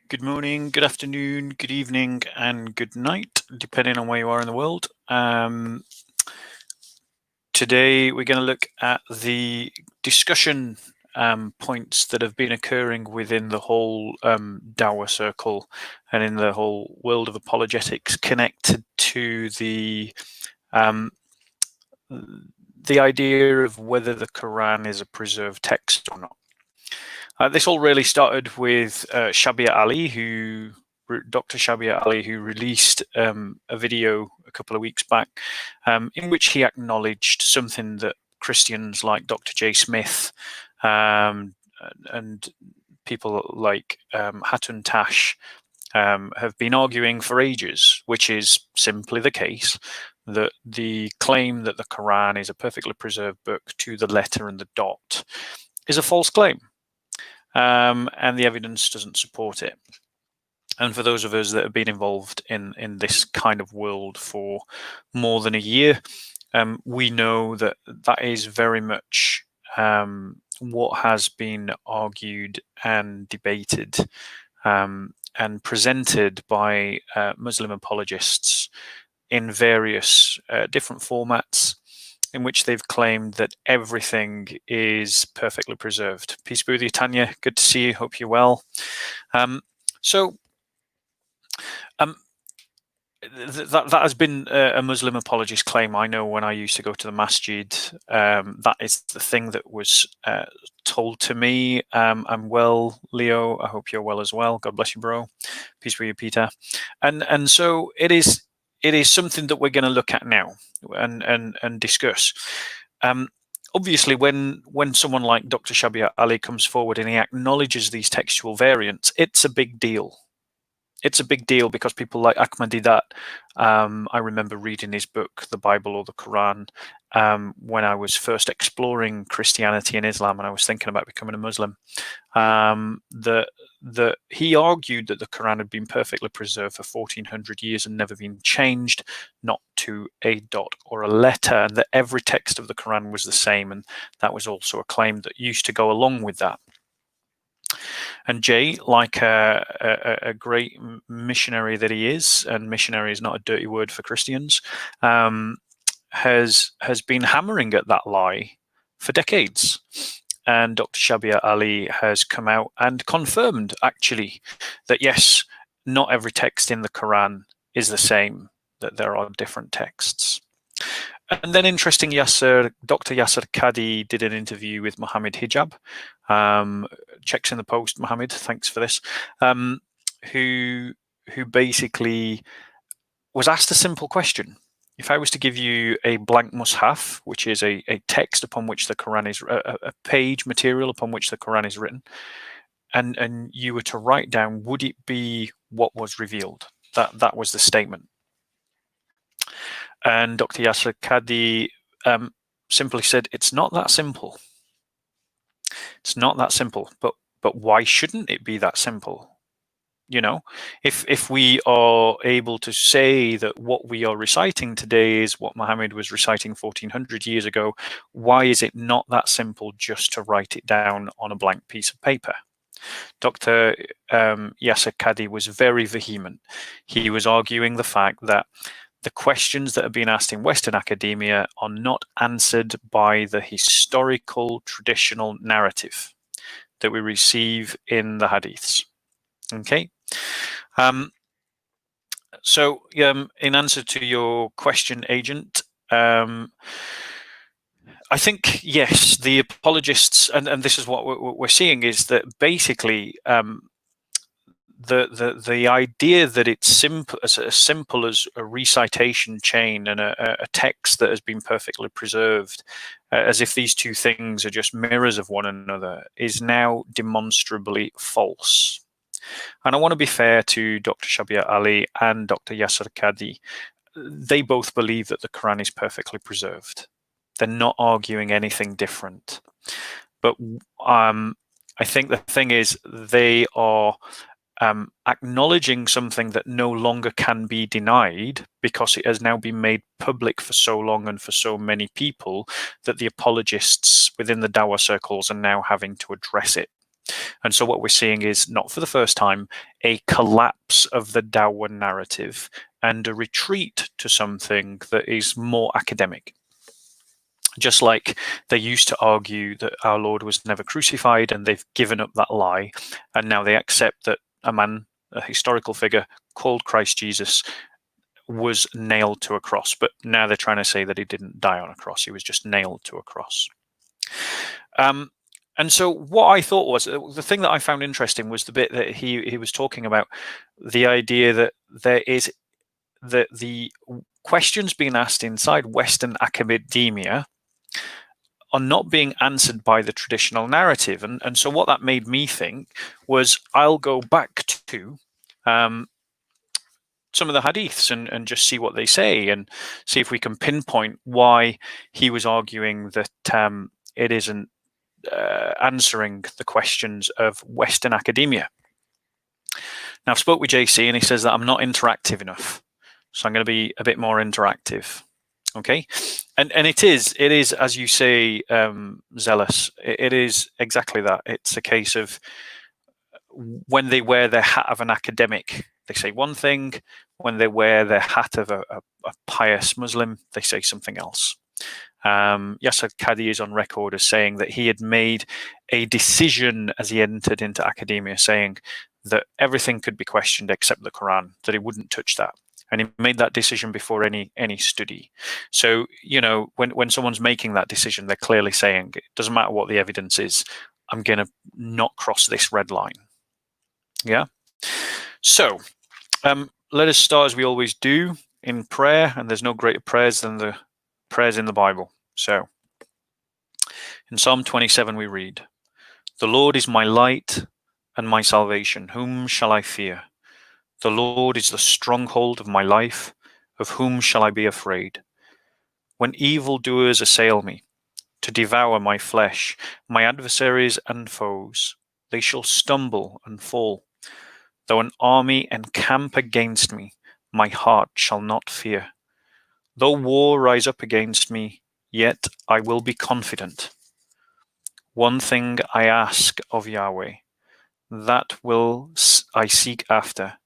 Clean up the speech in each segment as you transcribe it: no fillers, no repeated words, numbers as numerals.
Good morning, good afternoon, good evening, and good night, depending on where you are in the world. Today, we're going to look at the discussion points that have been occurring within the whole Dawah circle and in the whole world of apologetics connected to the idea of whether the Quran is a preserved text or not. This all really started with Dr. Shabir Ali, who released a video a couple of weeks back in which he acknowledged something that Christians like Dr. J. Smith and people like Hatun Tash have been arguing for ages, which is simply the case that the claim that the Quran is a perfectly preserved book to the letter and the dot is a false claim. And the evidence doesn't support it. And for those of us that have been involved in this kind of world for more than a year, we know that that is very much what has been argued and debated and presented by Muslim apologists in various different formats, in which they've claimed that everything is perfectly preserved. Peace be with you, Tanya. Good to see you. Hope you're well. That has been a Muslim apologist claim. I know when I used to go to the masjid, that is the thing that was told to me. I'm well, Leo. I hope you're well as well. God bless you, bro. Peace be with you, Peter. And so it is something that we're going to look at now and discuss. Obviously, when someone like Dr. Shabir Ali comes forward and he acknowledges these textual variants, it's a big deal. It's a big deal because people like Ahmadidat, I remember reading his book, The Bible or the Quran, when I was first exploring Christianity and Islam and I was thinking about becoming a Muslim, that he argued that the Quran had been perfectly preserved for 1400 years and never been changed, not to a dot or a letter, and that every text of the Quran was the same. And that was also a claim that used to go along with that. And Jay, like a great missionary that he is, and missionary is not a dirty word for Christians, has been hammering at that lie for decades. And Dr. Shabir Ali has come out and confirmed, actually, that yes, not every text in the Quran is the same, that there are different texts. And then interesting, Dr. Yasser Kadi did an interview with Mohammed Hijab. Checks in the post, Mohammed, thanks for this. Who basically was asked a simple question. If I was to give you a blank mushaf, which is a text upon which the Quran is, a page material upon which the Quran is written, and you were to write down, would it be what was revealed? That was the statement. And Dr. Yasser Kadi simply said, it's not that simple. It's not that simple. But why shouldn't it be that simple? You know, if we are able to say that what we are reciting today is what Muhammad was reciting 1400 years ago, why is it not that simple just to write it down on a blank piece of paper? Dr. Yasser Kadi was very vehement. He was arguing the fact that the questions that are being asked in Western academia are not answered by the historical traditional narrative that we receive in the Hadiths. Okay. So in answer to your question, Agent, I think, yes, the apologists, and this is what we're seeing, is that basically the idea that it's simple as a recitation chain and a text that has been perfectly preserved, as if these two things are just mirrors of one another, is now demonstrably false. And I want to be fair to Dr. Shabir Ali and Dr. Yasser Kadi. They both believe that the Quran is perfectly preserved. They're not arguing anything different. But I think the thing is, they are acknowledging something that no longer can be denied because it has now been made public for so long and for so many people that the apologists within the Dawah circles are now having to address it. And so what we're seeing is, not for the first time, a collapse of the Dawah narrative and a retreat to something that is more academic. Just like they used to argue that our Lord was never crucified, and they've given up that lie, and now they accept that a man, a historical figure called Christ Jesus, was nailed to a cross. But now they're trying to say that he didn't die on a cross, he was just nailed to a cross. And so what I thought was, the thing that I found interesting was the bit that he was talking about, the idea that there is the questions being asked inside Western academia are not being answered by the traditional narrative. And so what that made me think was, I'll go back to some of the hadiths and just see what they say, and see if we can pinpoint why he was arguing that it isn't answering the questions of Western academia. Now, I've spoke with JC, and he says that I'm not interactive enough, so I'm going to be a bit more interactive. Okay, and it is, as you say, Zealous. It is exactly that. It's a case of, when they wear their hat of an academic, they say one thing. When they wear their hat of a pious Muslim, they say something else. Yasser Qadhi is on record as saying that he had made a decision as he entered into academia, saying that everything could be questioned except the Qur'an, that he wouldn't touch that. And he made that decision before any study. So, you know, when someone's making that decision, they're clearly saying, it doesn't matter what the evidence is, I'm going to not cross this red line. Yeah. So let us start, as we always do, in prayer. And there's no greater prayers than the prayers in the Bible. So in Psalm 27 we read, "The Lord is my light and my salvation. Whom shall I fear? The Lord is the stronghold of my life. Of whom shall I be afraid? When evildoers assail me, to devour my flesh, my adversaries and foes, they shall stumble and fall. Though an army encamp against me, my heart shall not fear. Though war rise up against me, yet I will be confident. One thing I ask of Yahweh, that will I seek after,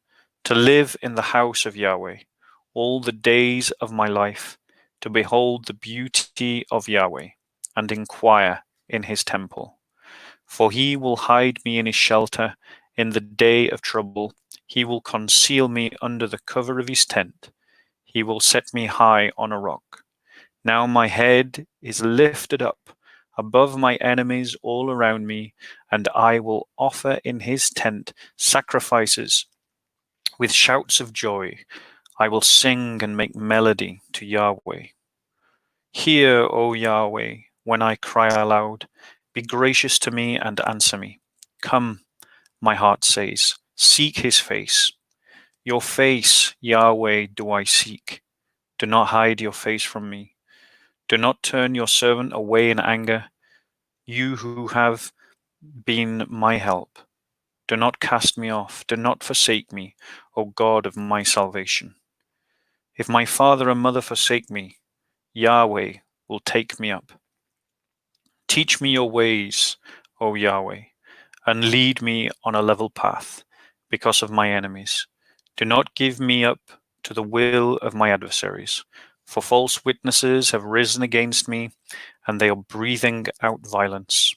to live in the house of Yahweh all the days of my life, to behold the beauty of Yahweh, and inquire in his temple. For he will hide me in his shelter in the day of trouble. He will conceal me under the cover of his tent. He will set me high on a rock. Now my head is lifted up above my enemies all around me, and I will offer in his tent sacrifices with shouts of joy. I will sing and make melody to Yahweh. Hear, O Yahweh, when I cry aloud. Be gracious to me and answer me. Come, my heart says, seek his face. Your face, Yahweh, do I seek. Do not hide your face from me. Do not turn your servant away in anger, you who have been my help. Do not cast me off. Do not forsake me, O God of my salvation. If my father and mother forsake me, Yahweh will take me up. Teach me your ways, O Yahweh, and lead me on a level path because of my enemies. Do not give me up to the will of my adversaries, for false witnesses have risen against me, and they are breathing out violence.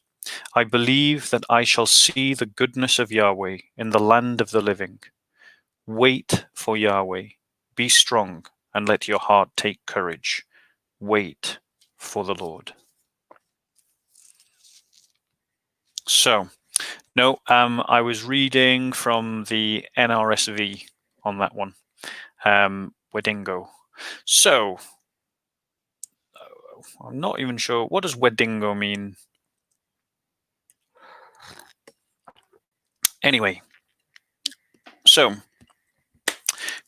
I believe that I shall see the goodness of Yahweh in the land of the living. Wait for Yahweh. Be strong, and let your heart take courage. Wait for the Lord." So, no, I was reading from the NRSV on that one, Wedingo. So, I'm not even sure, what does Wedingo mean? Anyway, so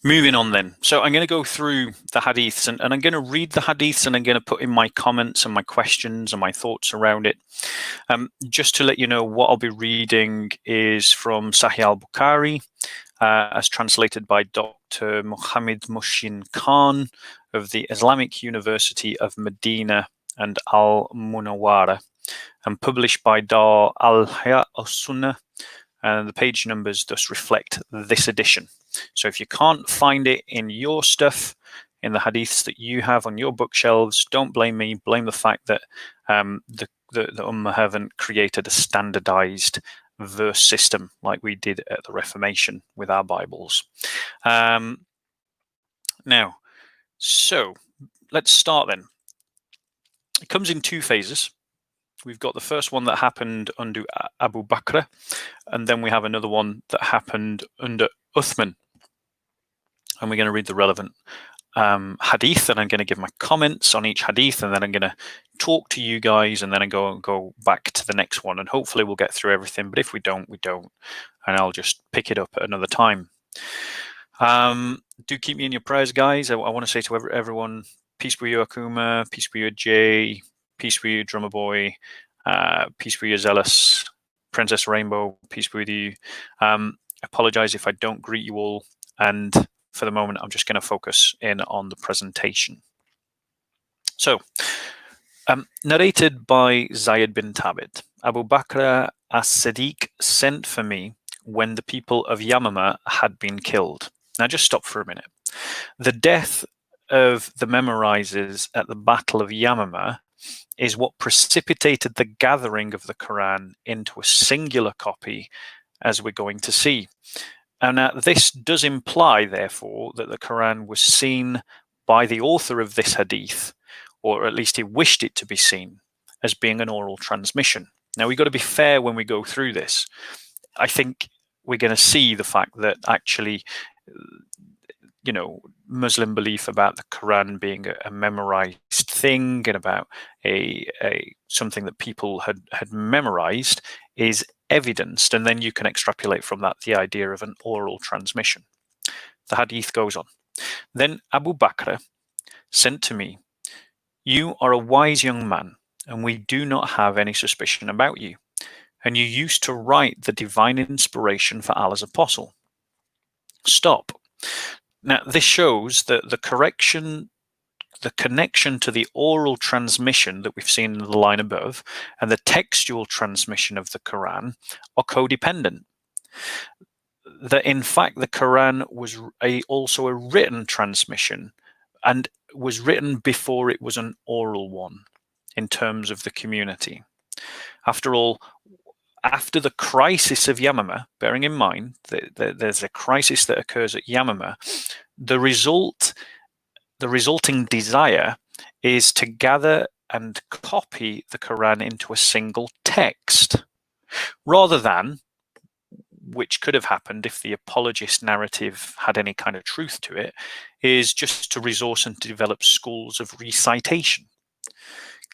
moving on then. So I'm going to go through the hadiths, and I'm going to read the hadiths, and I'm going to put in my comments and my questions and my thoughts around it. Just to let you know, what I'll be reading is from Sahih al-Bukhari, as translated by Dr. Mohammed Mushin Khan of the Islamic University of Medina and Al-Munawwara. and published by Dar al-Hayat al-Sunnah, and the page numbers thus reflect this edition. So if you can't find it in your stuff, in the hadiths that you have on your bookshelves, don't blame me, blame the fact that the Ummah haven't created a standardized verse system like we did at the Reformation with our Bibles. Now, so let's start then. It comes in two phases. We've got the first one that happened under Abu Bakr, and then we have another one that happened under Uthman. And we're going to read the relevant hadith, and I'm going to give my comments on each hadith, and then I'm going to talk to you guys, and then I go back to the next one, and hopefully we'll get through everything. But if we don't, we don't, and I'll just pick it up at another time. Do keep me in your prayers, guys. I want to say to everyone, peace be with you, Akuma, peace be with you, Jay, peace be with you, Drummer Boy, peace be with you, Zealous, Princess Rainbow, peace be with you. Apologize if I don't greet you all, and for the moment, I'm just going to focus in on the presentation. So, narrated by Zayd bin Thabit, Abu Bakr as-Siddiq sent for me when the people of Yamama had been killed. Now, just stop for a minute. The death of the memorizers at the Battle of Yamama is what precipitated the gathering of the Quran into a singular copy, as we're going to see. And this does imply, therefore, that the Quran was seen by the author of this hadith, or at least he wished it to be seen, as being an oral transmission. Now, we've got to be fair when we go through this. I think we're going to see the fact that actually, you know, Muslim belief about the Quran being a memorized thing and about something that people had memorized is evidenced, and then you can extrapolate from that the idea of an oral transmission. The hadith goes on. Then Abu Bakr sent to me, "You are a wise young man, and we do not have any suspicion about you. And you used to write the divine inspiration for Allah's apostle." Stop. Now, this shows that the connection to the oral transmission that we've seen in the line above and the textual transmission of the Quran are codependent. That in fact the Quran was also a written transmission, and was written before it was an oral one in terms of the community. After all, after the crisis of Yamama, bearing in mind that there's a crisis that occurs at Yamama, the resulting desire is to gather and copy the Quran into a single text, rather than, which could have happened if the apologist narrative had any kind of truth to it, is just to resource and to develop schools of recitation.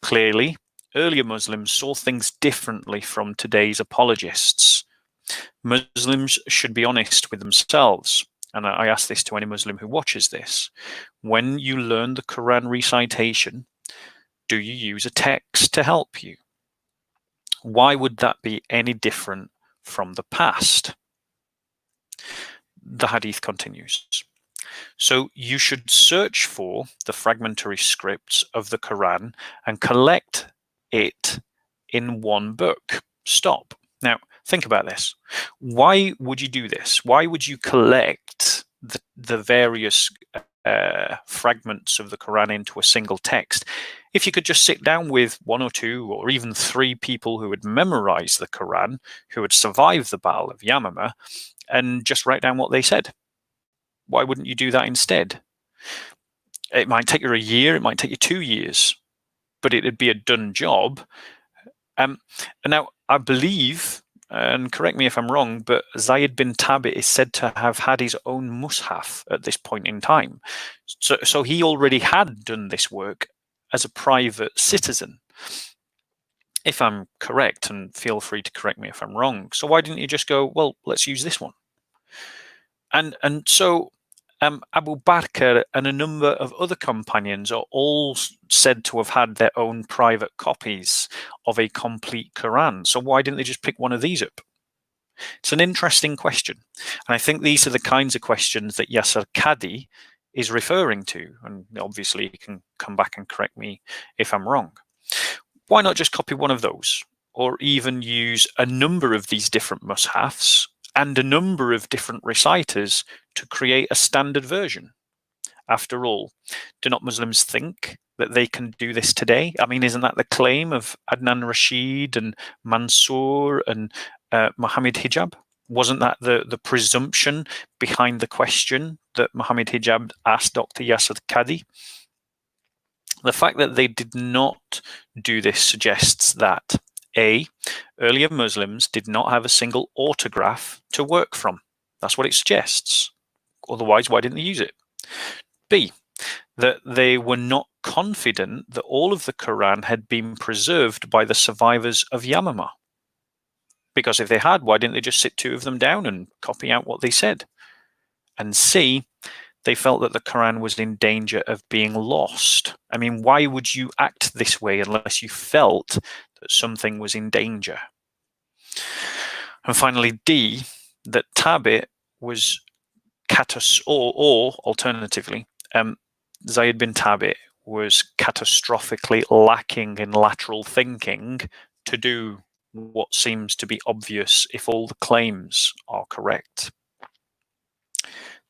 Clearly, earlier Muslims saw things differently from today's apologists. Muslims should be honest with themselves, and I ask this to any Muslim who watches this. When you learn the Quran recitation, do you use a text to help you? Why would that be any different from the past? The hadith continues. So you should search for the fragmentary scripts of the Quran and collect it in one book. Stop. Now, think about this. Why would you do this? Why would you collect the various fragments of the Quran into a single text if you could just sit down with one or two or even three people who had memorized the Quran, who had survived the Battle of Yamama, and just write down what they said? Why wouldn't you do that instead? It might take you a year, it might take you 2 years, but it'd be a done job. And now I believe, and correct me if I'm wrong, but Zayd bin Thabit is said to have had his own mushaf at this point in time. So he already had done this work as a private citizen, if I'm correct, and feel free to correct me if I'm wrong. So why didn't you just go, well, let's use this one? And so Abu Bakr and a number of other companions are all said to have had their own private copies of a complete Quran. So why didn't they just pick one of these up? It's an interesting question. And I think these are the kinds of questions that Yasser Qadi is referring to. And obviously you can come back and correct me if I'm wrong. why not just copy one of those, or even use a number of these different mushafs and a number of different reciters to create a standard version? After all, do not Muslims think that they can do this today? I mean, isn't that the claim of Adnan Rashid and Mansour and Mohammed Hijab? Wasn't that the presumption behind the question that Mohammed Hijab asked Dr. Yasir Qadhi? The fact that they did not do this suggests that A, earlier Muslims did not have a single autograph to work from. That's what it suggests. Otherwise, why didn't they use it? B, that they were not confident that all of the Quran had been preserved by the survivors of Yamama. Because if they had, why didn't they just sit two of them down and copy out what they said? And C, they felt that the Quran was in danger of being lost. I mean, why would you act this way unless you felt that something was in danger? And finally, D, that Thabit was or alternatively, Zayd bin Thabit was catastrophically lacking in lateral thinking to do what seems to be obvious if all the claims are correct.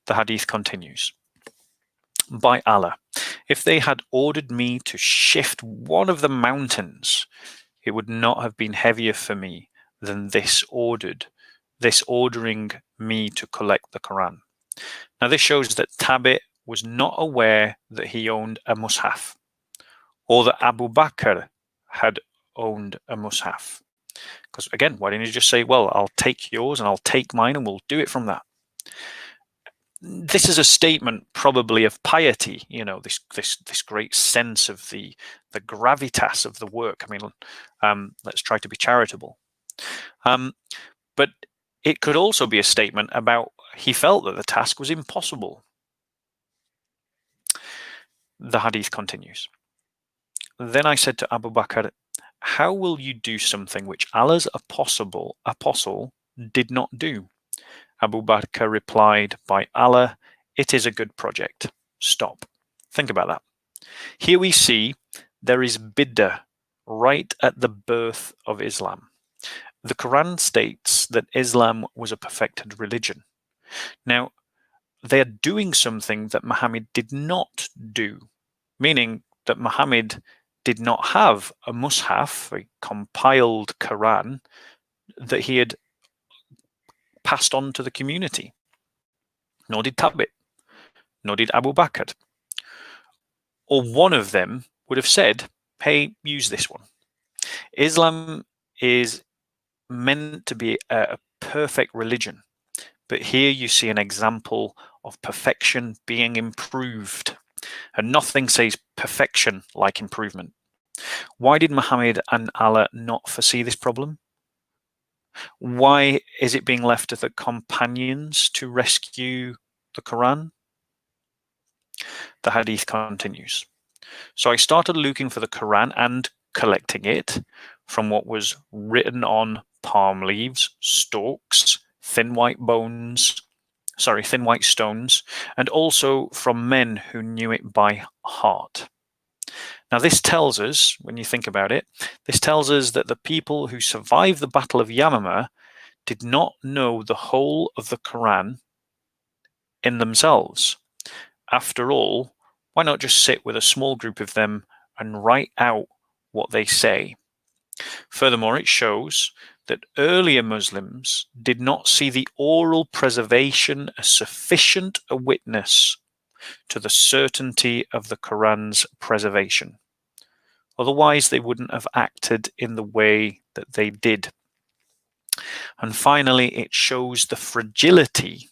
The hadith continues. By Allah, if they had ordered me to shift one of the mountains, it would not have been heavier for me than this ordering me to collect the Quran. Now this shows that Thabit was not aware that he owned a mushaf, or that Abu Bakr had owned a mushaf. Because again, why didn't he just say, well, I'll take yours and I'll take mine and we'll do it from that? This is a statement probably of piety, you know, this great sense of the gravitas of the work. I mean, let's try to be charitable. But it could also be a statement about he felt that the task was impossible. The hadith continues. Then I said to Abu Bakr, how will you do something which Allah's apostle did not do? Abu Bakr replied, by Allah, it is a good project. Stop. Think about that. Here we see there is bid'ah right at the birth of Islam. The Quran states that Islam was a perfected religion. Now, they are doing something that Muhammad did not do, meaning that Muhammad did not have a mushaf, a compiled Quran, that he had passed on to the community. Nor did Thabit, nor did Abu Bakr. Or one of them would have said, hey, use this one. Islam is meant to be a perfect religion. But here you see an example of perfection being improved. And nothing says perfection like improvement. Why did Muhammad and Allah not foresee this problem? Why is it being left to the companions to rescue the Quran? The hadith continues. So I started looking for the Quran and collecting it from what was written on palm leaves, stalks, thin white stones, and also from men who knew it by heart. Now this tells us, when you think about it, this tells us that the people who survived the Battle of Yamama did not know the whole of the Quran in themselves. After all, why not just sit with a small group of them and write out what they say? Furthermore, it shows that earlier Muslims did not see the oral preservation as sufficient a witness to the certainty of the Quran's preservation. Otherwise, they wouldn't have acted in the way that they did. And finally, it shows the fragility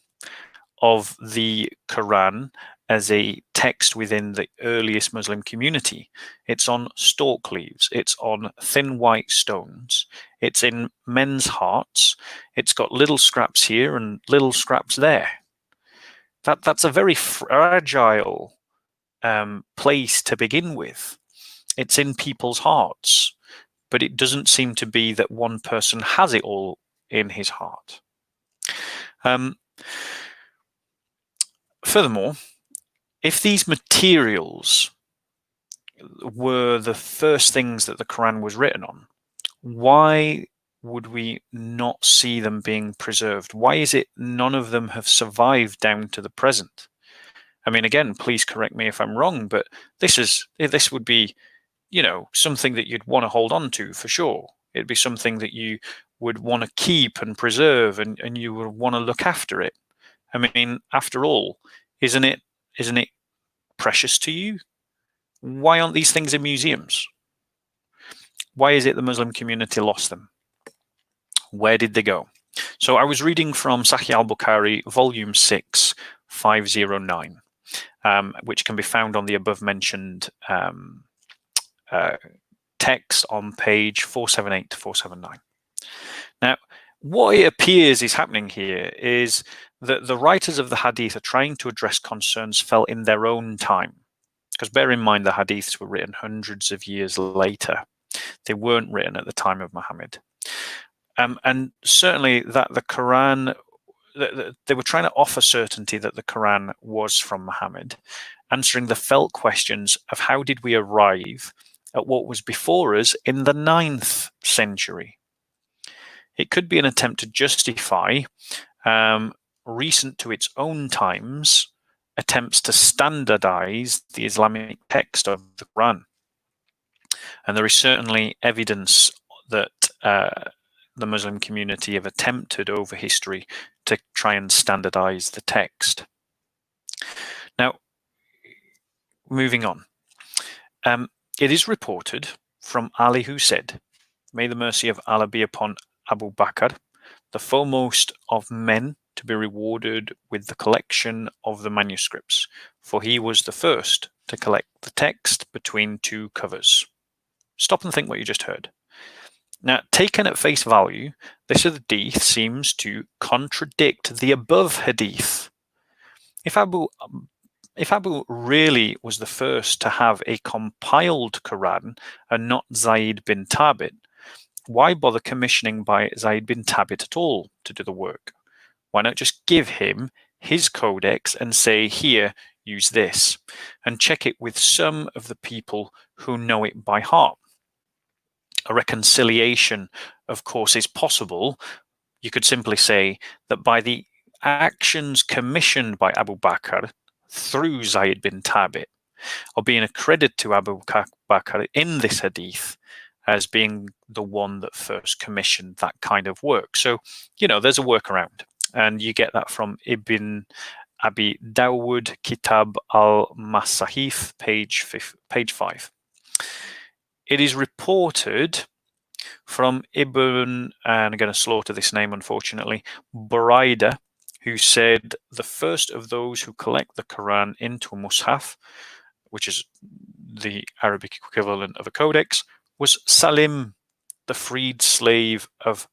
of the Quran as a text within the earliest Muslim community. It's on stalk leaves, it's on thin white stones, it's in men's hearts, it's got little scraps here and little scraps there. That's a very fragile place to begin with. It's in people's hearts, but it doesn't seem to be that one person has it all in his heart. Furthermore, if these materials were the first things that the Quran was written on, why would we not see them being preserved? Why is it none of them have survived down to the present? I mean, again, please correct me if I'm wrong, but this would be, something that you'd want to hold on to for sure. It'd be something that you would want to keep and preserve, and you would want to look after it. I mean, after all, isn't it precious to you? Why aren't these things in museums? Why is it the Muslim community lost them? Where did they go? So I was reading from Sahih al-Bukhari, volume 6, 509, which can be found on the above mentioned text on page 478 to 479. Now, what it appears is happening here is that the writers of the Hadith are trying to address concerns felt in their own time. Because bear in mind, the Hadiths were written hundreds of years later. They weren't written at the time of Muhammad. And certainly that the Quran, they were trying to offer certainty that the Quran was from Muhammad, answering the felt questions of how did we arrive at what was before us in the 9th century. It could be an attempt to justify recent to its own times attempts to standardize the Islamic text of the Quran. And there is certainly evidence that the Muslim community have attempted over history to try and standardize the text. Now, moving on. It is reported from Ali who said, "May the mercy of Allah be upon Abu Bakr, the foremost of men to be rewarded with the collection of the manuscripts, for he was the first to collect the text between two covers." Stop and think what you just heard. Now, taken at face value, this hadith seems to contradict the above hadith. If Abu really was the first to have a compiled Quran and not Zayd bin Thabit, why bother commissioning by Zayd bin Thabit at all to do the work? Why not just give him his codex and say, here, use this, and check it with some of the people who know it by heart? A reconciliation, of course, is possible. You could simply say that by the actions commissioned by Abu Bakr through Zayd bin Thabit, or being a credit to Abu Bakr in this hadith as being the one that first commissioned that kind of work. So, there's a workaround. And you get that from Ibn Abi Dawud, Kitab al-Masahif, page 5. It is reported from Ibn, and I'm going to slaughter this name unfortunately, Buraida, who said the first of those who collect the Quran into a mushaf, which is the Arabic equivalent of a codex, was Salim, the freed slave of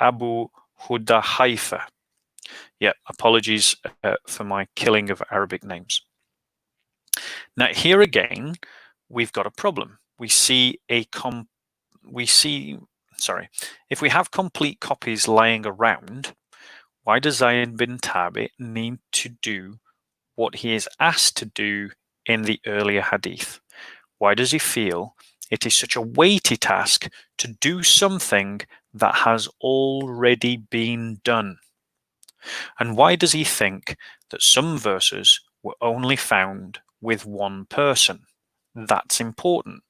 Abu Hudahaifa. Yeah, apologies for my killing of Arabic names. Now here again, we've got a problem. If we have complete copies lying around, why does Zayd bin Thabit need to do what he is asked to do in the earlier hadith? Why does he feel it is such a weighty task to do something that has already been done? And why does he think that some verses were only found with one person? That's important.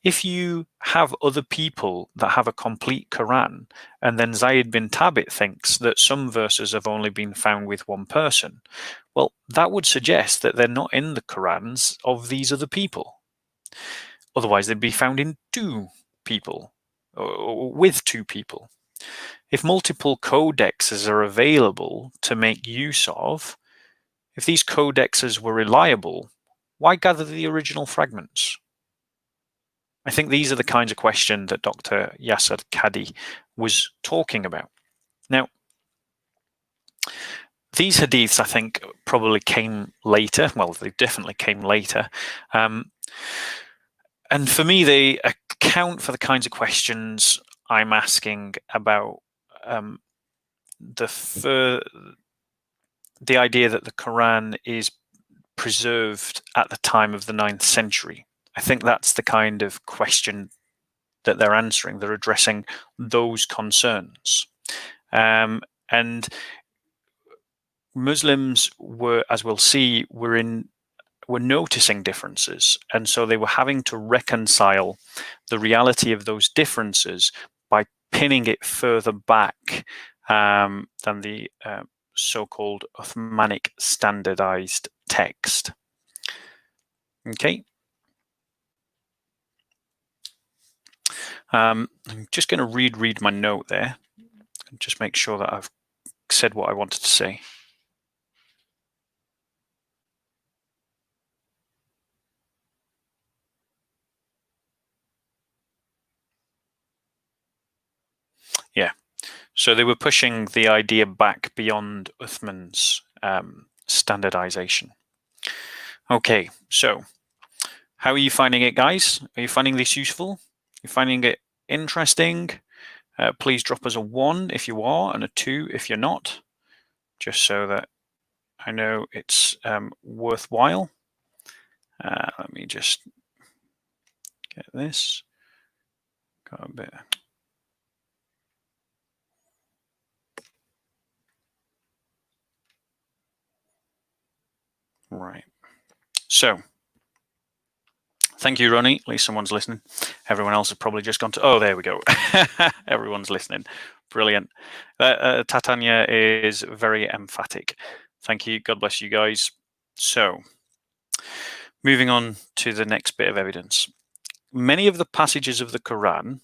If you have other people that have a complete Quran, and then Zayd bin Thabit thinks that some verses have only been found with one person, well, that would suggest that they're not in the Qurans of these other people. Otherwise, they'd be found in two people, or with two people. If multiple codexes are available to make use of, if these codexes were reliable, why gather the original fragments? I think these are the kinds of questions that Dr. Yasser Qadhi was talking about. Now, these hadiths, I think, probably came later. Well, they definitely came later. And for me, they account for the kinds of questions I'm asking about the idea that the Quran is preserved at the time of the 9th century. I think that's the kind of question that they're answering. They're addressing those concerns. And Muslims were, as we'll see, were noticing differences. And so they were having to reconcile the reality of those differences by pinning it further back than the so-called Uthmanic standardized text. Okay. I'm just going to read my note there and just make sure that I've said what I wanted to say. Yeah, so they were pushing the idea back beyond Uthman's standardization. Okay, so how are you finding it, guys? Are you finding this useful? Are you finding it interesting? Please drop us a 1 if you are and a 2 if you're not, just so that I know it's worthwhile. Let me just get this. Got a bit. Right. So, thank you, Ronnie. At least someone's listening. Everyone else has probably just gone to, oh, there we go. Everyone's listening. Brilliant. Tatanya is very emphatic. Thank you. God bless you guys. So, moving on to the next bit of evidence. Many of the passages of the Qur'an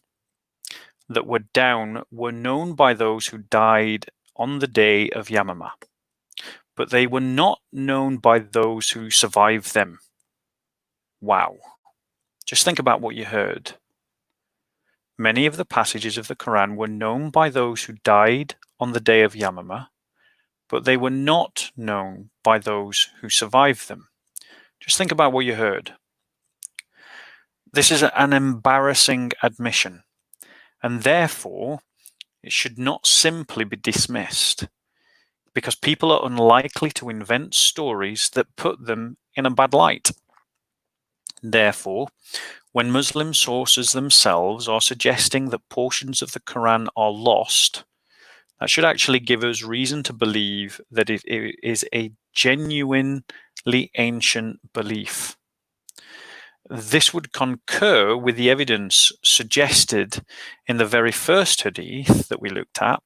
that were down were known by those who died on the day of Yamamah, but they were not known by those who survived them. Wow. Just think about what you heard. Many of the passages of the Quran were known by those who died on the day of Yamamah, but they were not known by those who survived them. Just think about what you heard. This is an embarrassing admission, and therefore it should not simply be dismissed, because people are unlikely to invent stories that put them in a bad light. Therefore, when Muslim sources themselves are suggesting that portions of the Quran are lost, that should actually give us reason to believe that it is a genuinely ancient belief. This would concur with the evidence suggested in the very first hadith that we looked at,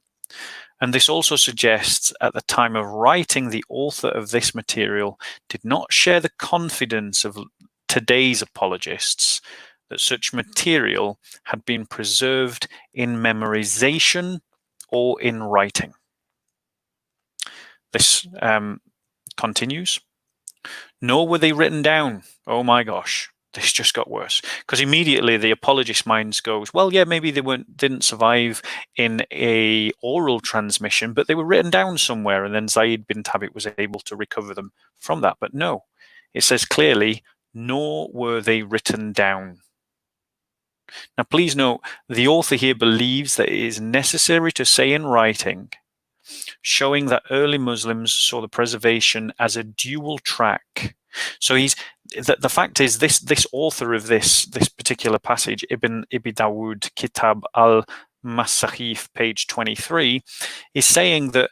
and this also suggests at the time of writing, the author of this material did not share the confidence of today's apologists that such material had been preserved in memorization or in writing. This continues. Nor were they written down. Oh my gosh, this just got worse. Because immediately the apologist mind goes, well, yeah, maybe they didn't survive in a oral transmission, but they were written down somewhere, and then Zayd bin Thabit was able to recover them from that. But no, it says clearly, nor were they written down. Now, please note, the author here believes that it is necessary to say in writing, showing that early Muslims saw the preservation as a dual track. So the fact is, this author of this particular passage, Ibn Dawood, Kitab al-Masahif, page 23, is saying that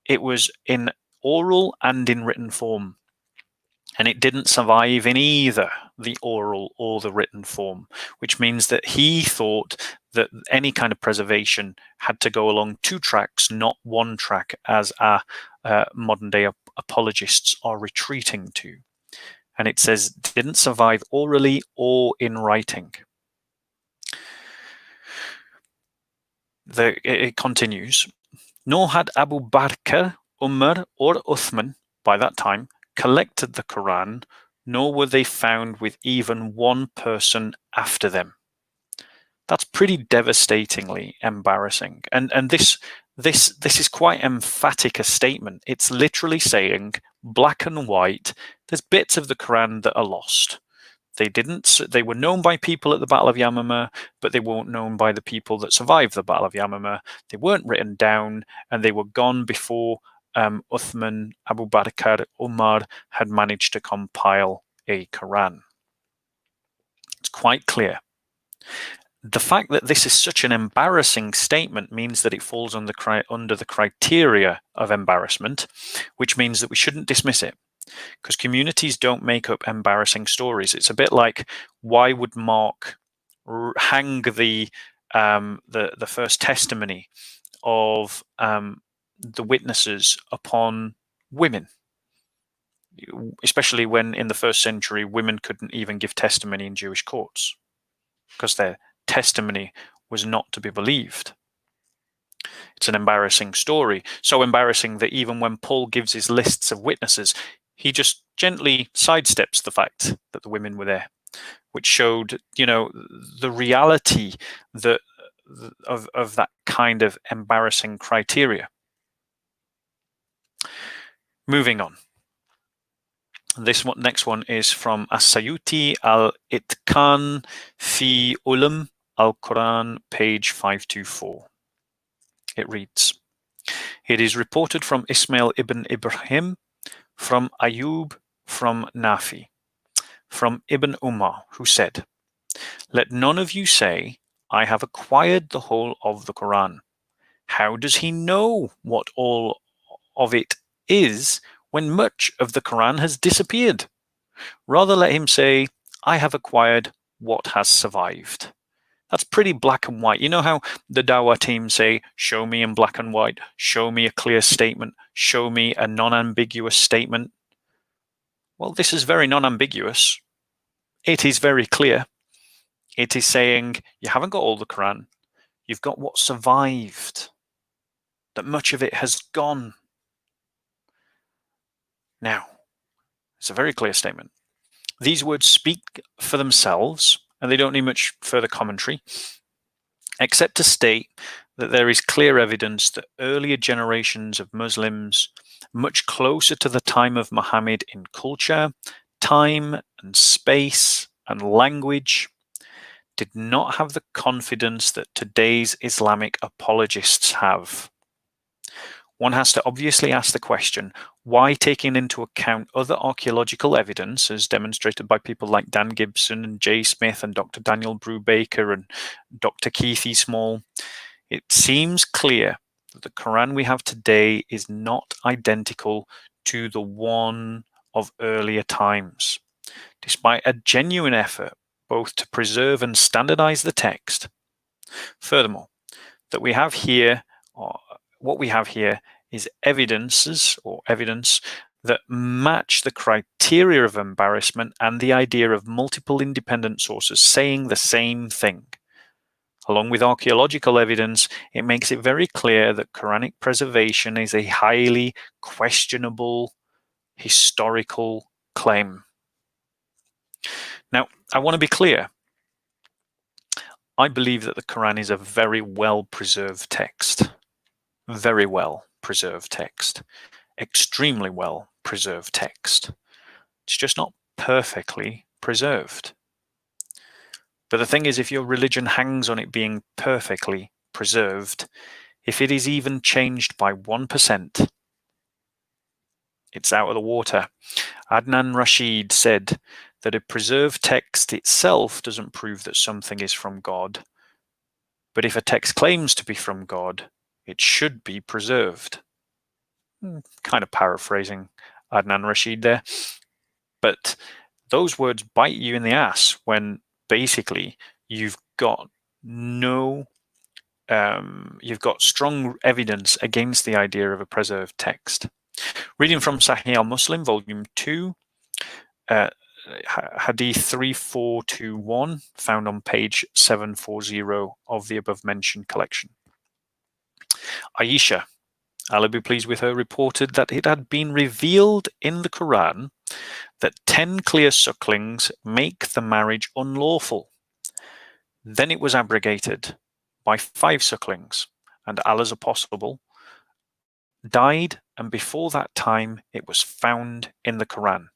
it was in oral and in written form. And it didn't survive in either the oral or the written form, which means that he thought that any kind of preservation had to go along 2 tracks, not 1 track, as our modern day apologists are retreating to. And it says, didn't survive orally or in writing. It continues, nor had Abu Bakr, Umar, or Uthman by that time collected the Quran, nor were they found with even 1 person after them. That's pretty devastatingly embarrassing. And this is quite emphatic a statement. It's literally saying, black and white, there's bits of the Quran that are lost. They were known by people at the Battle of Yamamah, but they weren't known by the people that survived the Battle of Yamamah. They weren't written down, and they were gone before Uthman, Abu Bakr, Umar had managed to compile a Quran. It's quite clear. The fact that this is such an embarrassing statement means that it falls under the criteria of embarrassment, which means that we shouldn't dismiss it, because communities don't make up embarrassing stories. It's a bit like, why would Mark hang the first testimony of the witnesses upon women, especially when in the first century women couldn't even give testimony in Jewish courts because their testimony was not to be believed. It's an embarrassing story, so embarrassing that even when Paul gives his lists of witnesses, he just gently sidesteps the fact that the women were there, which showed, the reality of that kind of embarrassing criteria. Moving on. This next one is from As-Sayuti al-Itqan fi Ulum al-Quran, page 524. It reads, "It is reported from Ismail ibn Ibrahim, from Ayub, from Nafi, from Ibn Umar, who said, 'Let none of you say, I have acquired the whole of the Quran. How does he know what all of it is when much of the Quran has disappeared? Rather let him say, I have acquired what has survived.'" That's pretty black and white. You know how the Dawah team say, show me in black and white, show me a clear statement, show me a non-ambiguous statement. Well, this is very non-ambiguous. It is very clear. It is saying, you haven't got all the Quran, you've got what survived, that much of it has gone. Now, it's a very clear statement. These words speak for themselves, and they don't need much further commentary, except to state that there is clear evidence that earlier generations of Muslims, much closer to the time of Muhammad in culture, time and space and language, did not have the confidence that today's Islamic apologists have. One has to obviously ask the question, why, taking into account other archaeological evidence, as demonstrated by people like Dan Gibson and Jay Smith and Dr. Daniel Brubaker and Dr. Keith E. Small, it seems clear that the Quran we have today is not identical to the one of earlier times, despite a genuine effort both to preserve and standardize the text. Furthermore, what we have here is evidence that match the criteria of embarrassment and the idea of multiple independent sources saying the same thing. Along with archaeological evidence, it makes it very clear that Quranic preservation is a highly questionable historical claim. Now, I want to be clear. I believe that the Quran is a very well preserved text. Very well preserved text. Extremely well preserved text. It's just not perfectly preserved. But the thing is, if your religion hangs on it being perfectly preserved, if it is even changed by 1%, it's out of the water. Adnan Rashid said that a preserved text itself doesn't prove that something is from God. But if a text claims to be from God, it should be preserved. Kind of paraphrasing Adnan Rashid there. But those words bite you in the ass when basically you've got strong evidence against the idea of a preserved text. Reading from Sahih al-Muslim, volume 2, Hadith 3421, found on page 740 of the above mentioned collection. Aisha, Allah be pleased with her, reported that it had been revealed in the Quran that 10 clear sucklings make the marriage unlawful. Then it was abrogated by 5 sucklings, and Allah's apostle died, and before that time it was found in the Quran.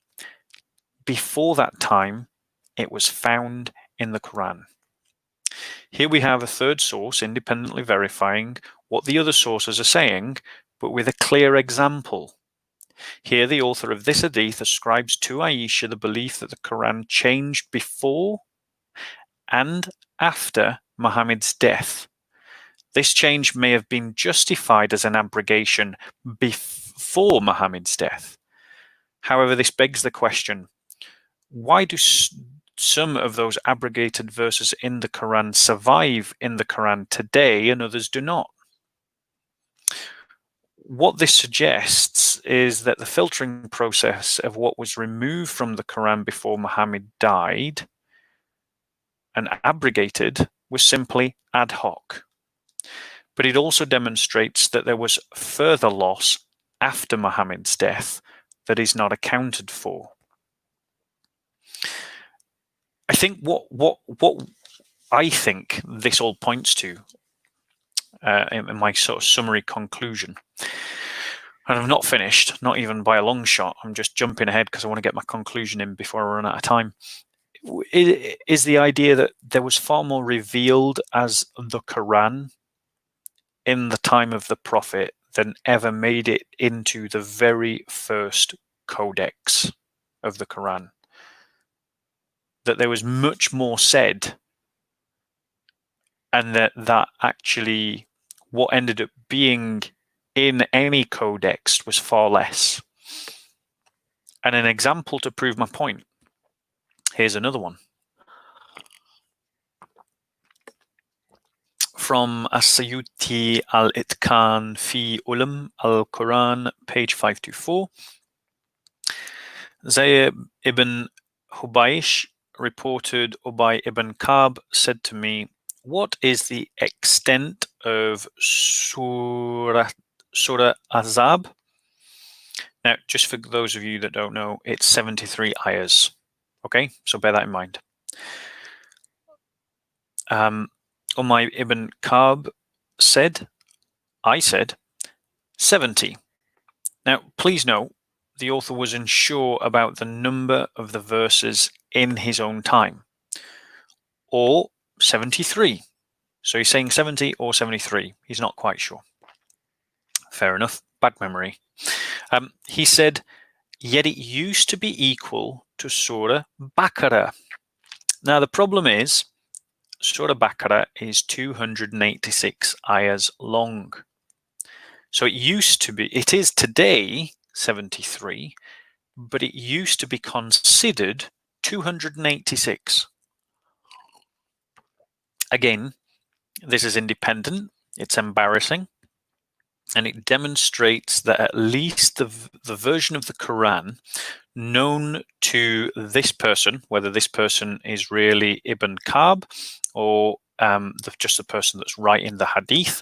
Before that time it was found in the Quran. Here we have a third source independently verifying what the other sources are saying, but with a clear example. Here the author of this hadith ascribes to Aisha the belief that the Quran changed before and after Muhammad's death. This change may have been justified as an abrogation before Muhammad's death. However, this begs the question, why do some of those abrogated verses in the Quran survive in the Quran today and others do not? What this suggests is that the filtering process of what was removed from the Quran before Muhammad died and abrogated was simply ad hoc. But it also demonstrates that there was further loss after Muhammad's death that is not accounted for. I think what I think this all points to in my sort of summary conclusion, and I've not finished, not even by a long shot, I'm just jumping ahead because I want to get my conclusion in before I run out of time, it is the idea that there was far more revealed as the Quran in the time of the Prophet than ever made it into the very first codex of the Quran. That there was much more said, and that actually what ended up being in any codex was far less. And an example to prove my point, here's another one. From As-Sayuti al-Itqan fi Ulum al-Quran, page 524. Zayd ibn Hubaysh reported Ubay ibn Ka'b said to me, what is the extent of Surah Azab? Now, just for those of you that don't know, it's 73 ayahs. Okay, so bear that in mind. Ubay ibn Ka'b said, I said, 70. Now, please note, the author was unsure about the number of the verses in his own time, or 73. So he's saying 70 or 73. He's not quite sure. Fair enough. Bad memory. He said, yet it used to be equal to Surah Baqarah. Now the problem is, Surah Baqarah is 286 ayahs long. So it is today 73, but it used to be considered 286. Again, this is independent, it's embarrassing, and it demonstrates that at least the version of the Quran known to this person, whether this person is really Ibn Ka'b or just the person that's writing the Hadith,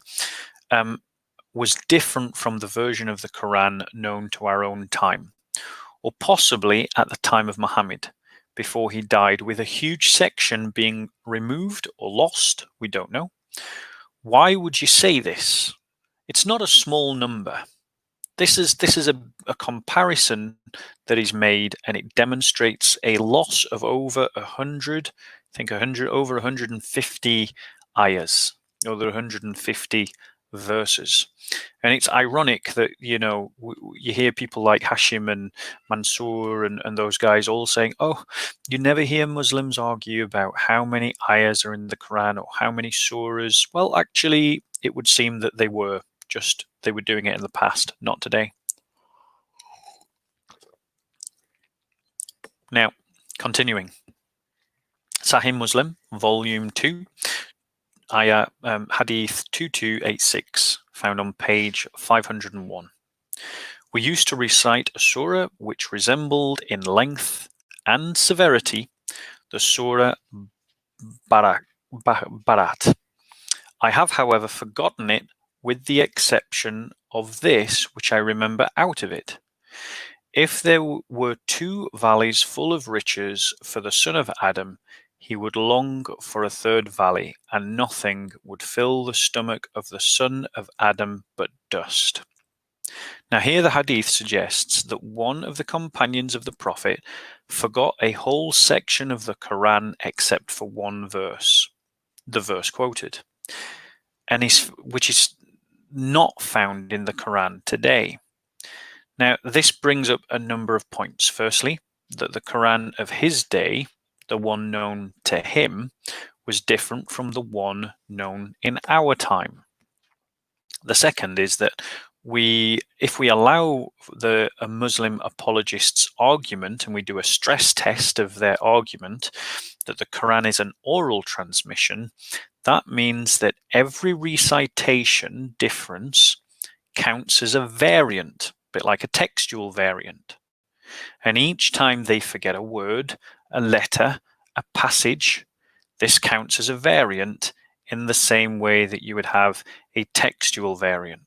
was different from the version of the Quran known to our own time, or possibly at the time of Muhammad, before he died, with a huge section being removed or lost. We don't know. Why would you say this? It's not a small number. This is a comparison that is made, and it demonstrates a loss of over 100, I think over 150 ayahs, over 150 verses. And it's ironic that, you know, you hear people like Hashim and Mansour and those guys all saying, oh, you never hear Muslims argue about how many ayahs are in the Quran or how many surahs. Well, actually, it would seem that they were doing it in the past, not today. Now, continuing. Sahih Muslim, volume 2, ayah Hadith 2286, found on page 501. We used to recite a surah which resembled in length and severity the surah Barat. I have, however, forgotten it, with the exception of this, which I remember out of it. If there were 2 valleys full of riches for the son of Adam, he would long for a 3rd valley, and nothing would fill the stomach of the son of Adam but dust. Now here the hadith suggests that one of the companions of the Prophet forgot a whole section of the Quran except for one verse, the verse quoted, and which is not found in the Quran today. Now, this brings up a number of points. Firstly, that the Quran of his day, the one known to him, was different from the one known in our time. The second is that if we allow a Muslim apologist's argument and we do a stress test of their argument that the Quran is an oral transmission, that means that every recitation difference counts as a variant, a bit like a textual variant. And each time they forget a word, a letter, a passage, this counts as a variant in the same way that you would have a textual variant.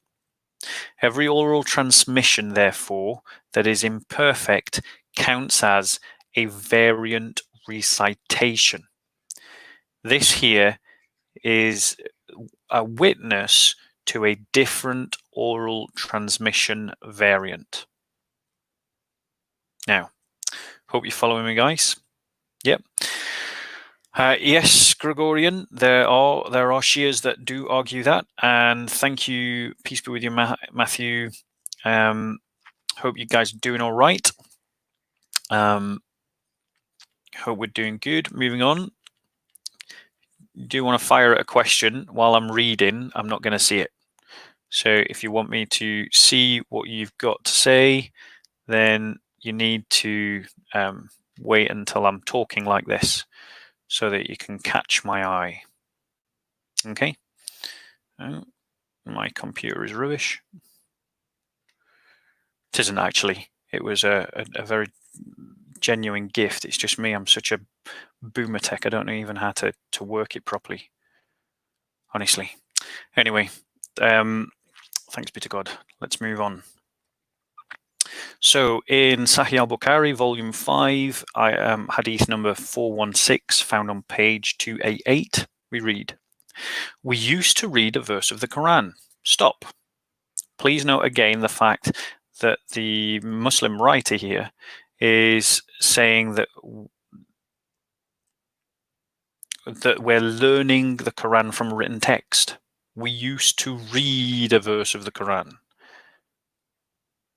Every oral transmission, therefore, that is imperfect counts as a variant recitation. This here is a witness to a different oral transmission variant. Now, hope you're following me, guys. Yep. Yes, Gregorian, there are Shias that do argue that, and thank you, peace be with you, Matthew. Hope you guys are doing all right. Hope we're doing good. Moving on. Do want to fire at a question while I'm reading. I'm not going to see it. So if you want me to see what you've got to say, then you need to wait until I'm talking like this, so that you can catch my eye. Okay. Oh, my computer is rubbish. It isn't actually. It was a very genuine gift. It's just me. I'm such a boomer tech. I don't know even how to work it properly. Honestly. Anyway, thanks be to God. Let's move on. So in Sahih al-Bukhari, volume 5, hadith number 416, found on page 288, we read, "We used to read a verse of the Quran. Stop." Please note again the fact that the Muslim writer here is saying that we're learning the Quran from written text. We used to read a verse of the Quran.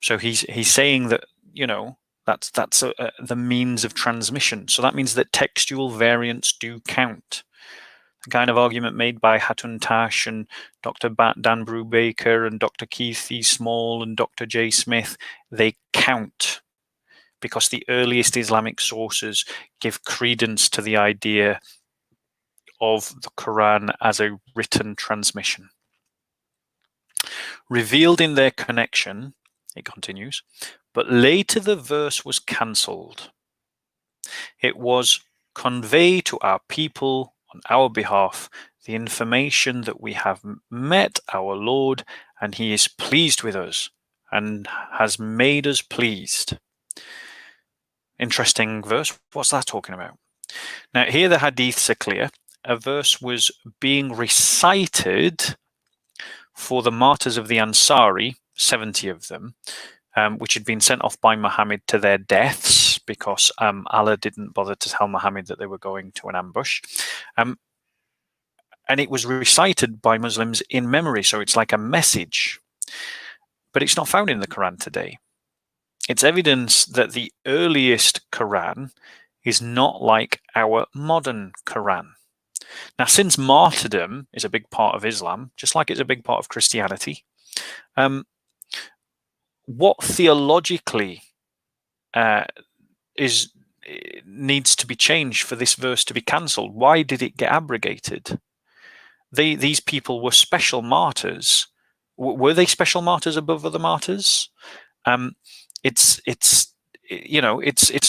So he's saying that, you know, that's the means of transmission. So that means that textual variants do count. The kind of argument made by Hatun Tash and Dr. Dan Brubaker and Dr. Keith E. Small and Dr. J. Smith, they count because the earliest Islamic sources give credence to the idea of the Quran as a written transmission. Revealed in their connection, it continues, but later the verse was cancelled. It was, "Convey to our people on our behalf the information that we have met our Lord and he is pleased with us and has made us pleased." Interesting verse. What's that talking about? Now here the hadiths are clear. A verse was being recited for the martyrs of the Ansari, 70 of them, which had been sent off by Muhammad to their deaths because Allah didn't bother to tell Muhammad that they were going to an ambush. And it was recited by Muslims in memory, so it's like a message. But it's not found in the Quran today. It's evidence that the earliest Quran is not like our modern Quran. Now, since martyrdom is a big part of Islam, just like it's a big part of Christianity, what theologically needs to be changed for this verse to be cancelled? Why did it get abrogated? These people were special martyrs. Were they special martyrs above other martyrs? It's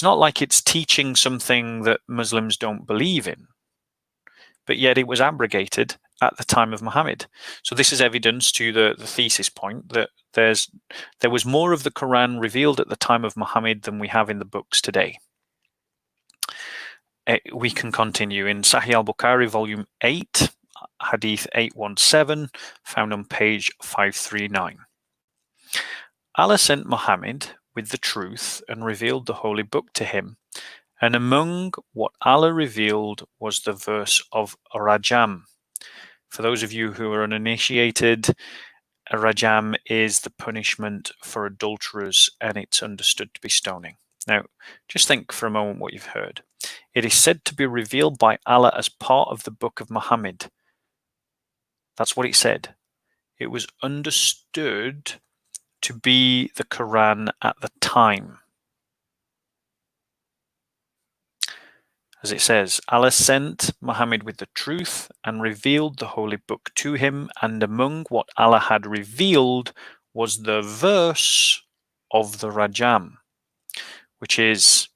not like it's teaching something that Muslims don't believe in, but yet it was abrogated at the time of Muhammad. So this is evidence to the thesis point that there was more of the Quran revealed at the time of Muhammad than we have in the books today. We can continue in Sahih al-Bukhari, volume 8, hadith 817, found on page 539. Allah sent Muhammad with the truth and revealed the holy book to him. And among what Allah revealed was the verse of Rajam. For those of you who are uninitiated, Rajam is the punishment for adulterers, and it's understood to be stoning. Now, just think for a moment what you've heard. It is said to be revealed by Allah as part of the book of Muhammad. That's what it said. It was understood to be the Qur'an at the time. As it says, Allah sent Muhammad with the truth and revealed the holy book to him, and among what Allah had revealed was the verse of the Rajam, which is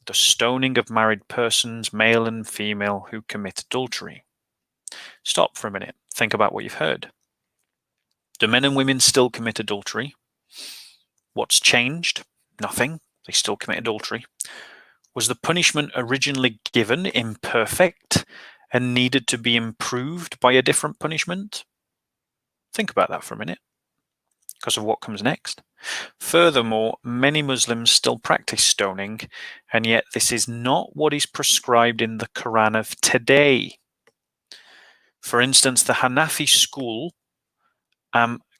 the stoning of married persons, male and female, who commit adultery. Stop for a minute. Think about what you've heard. Do men and women still commit adultery? What's changed? Nothing. They still commit adultery. Was the punishment originally given imperfect and needed to be improved by a different punishment? Think about that for a minute, because of what comes next. Furthermore, many Muslims still practice stoning, and yet this is not what is prescribed in the Quran of today. For instance, the Hanafi school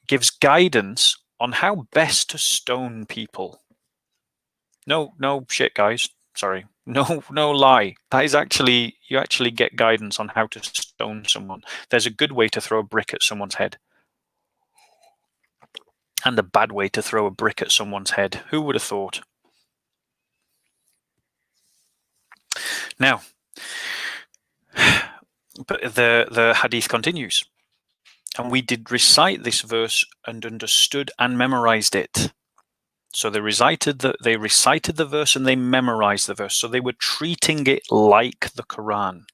gives guidance on how best to stone people. No shit, guys. Sorry. No lie. That is actually, you actually get guidance on how to stone someone. There's a good way to throw a brick at someone's head, and a bad way to throw a brick at someone's head. Who would have thought? Now, but the hadith continues. And we did recite this verse and understood and memorized it. So they recited the verse and they memorized the verse. So they were treating it like the Quran.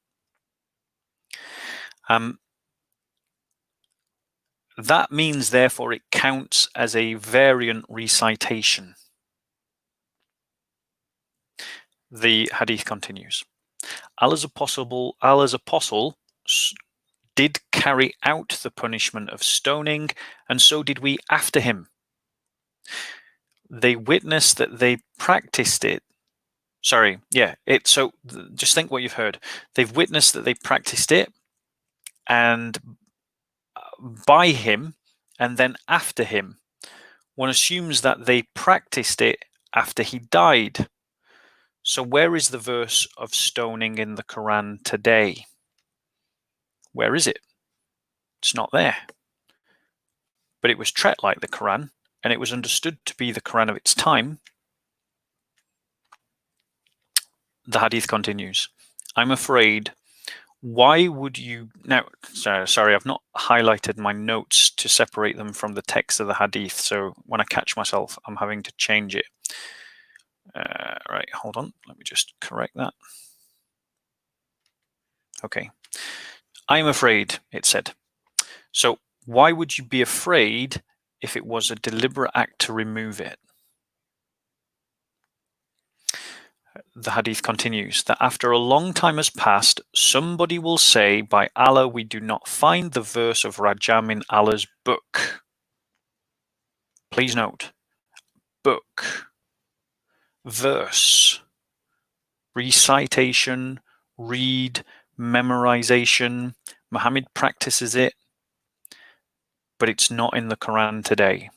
That means, therefore, it counts as a variant recitation. The hadith continues. Allah's apostle did carry out the punishment of stoning, and so did we after him. They witnessed that they practiced it. So just think what you've heard. They've witnessed that they practiced it, and by him, and then after him. One assumes that they practiced it after he died. So where is the verse of stoning in the Quran today? Where is it? It's not there. But it was treated like the Quran, and it was understood to be the Quran of its time. The hadith continues. I'm afraid, why would you... Now, sorry, I've not highlighted my notes to separate them from the text of the hadith, so when I catch myself, I'm having to change it. Right, hold on. Let me just correct that. Okay. I'm afraid, it said. So why would you be afraid if it was a deliberate act to remove it? The hadith continues that after a long time has passed, somebody will say, by Allah, we do not find the verse of Rajam in Allah's book. Please note, book, verse, recitation, read, memorization. Muhammad practices it, but it's not in the Quran today.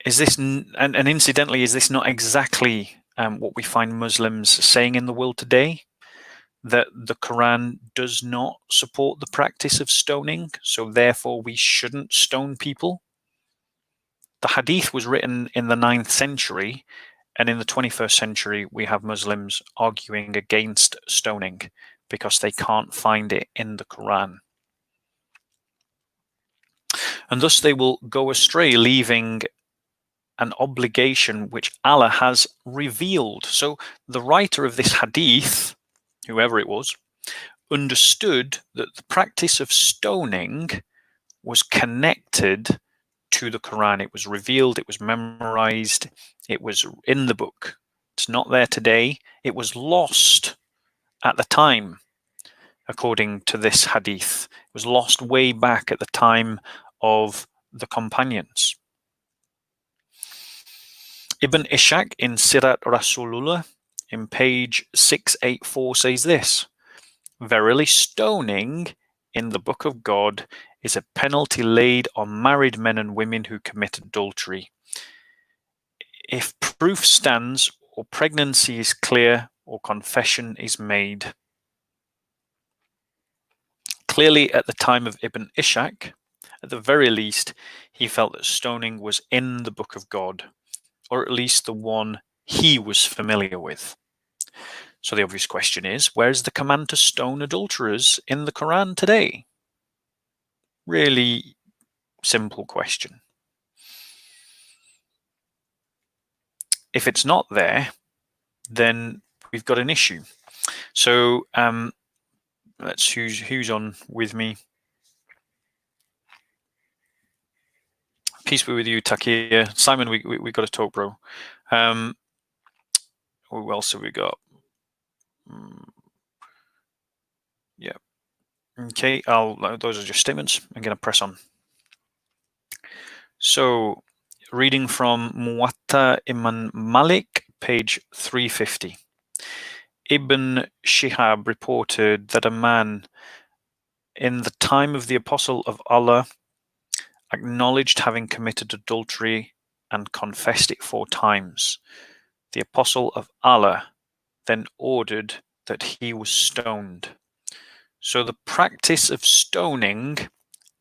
Is this, and incidentally, is this not exactly what we find Muslims saying in the world today? That the Quran does not support the practice of stoning, so therefore we shouldn't stone people? The hadith was written in the 9th century, and in the 21st century we have Muslims arguing against stoning because they can't find it in the Quran. And thus they will go astray, leaving an obligation which Allah has revealed. So the writer of this hadith, whoever it was, understood that the practice of stoning was connected to the Quran. It was revealed, it was memorized, it was in the book. It's not there today. It was lost at the time, according to this hadith. It was lost way back at the time of the companions. Ibn Ishaq in Sirat Rasulullah in page 684 says this: verily stoning in the book of God is a penalty laid on married men and women who commit adultery. If proof stands or pregnancy is clear or confession is made. Clearly, at the time of Ibn Ishaq, at the very least, he felt that stoning was in the Book of God, or at least the one he was familiar with. So the obvious question is, where's the command to stone adulterers in the Qur'an today? Really simple question. If it's not there, then we've got an issue. So let's who's on with me. Peace be with you, Takia. Simon, we got to talk, bro. Who else have we got? Yeah. Okay, those are just statements. I'm going to press on. So, reading from Muwatta Imam Malik, page 350. Ibn Shihab reported that a man in the time of the Apostle of Allah acknowledged having committed adultery and confessed it 4 times. The Apostle of Allah then ordered that he was stoned. So the practice of stoning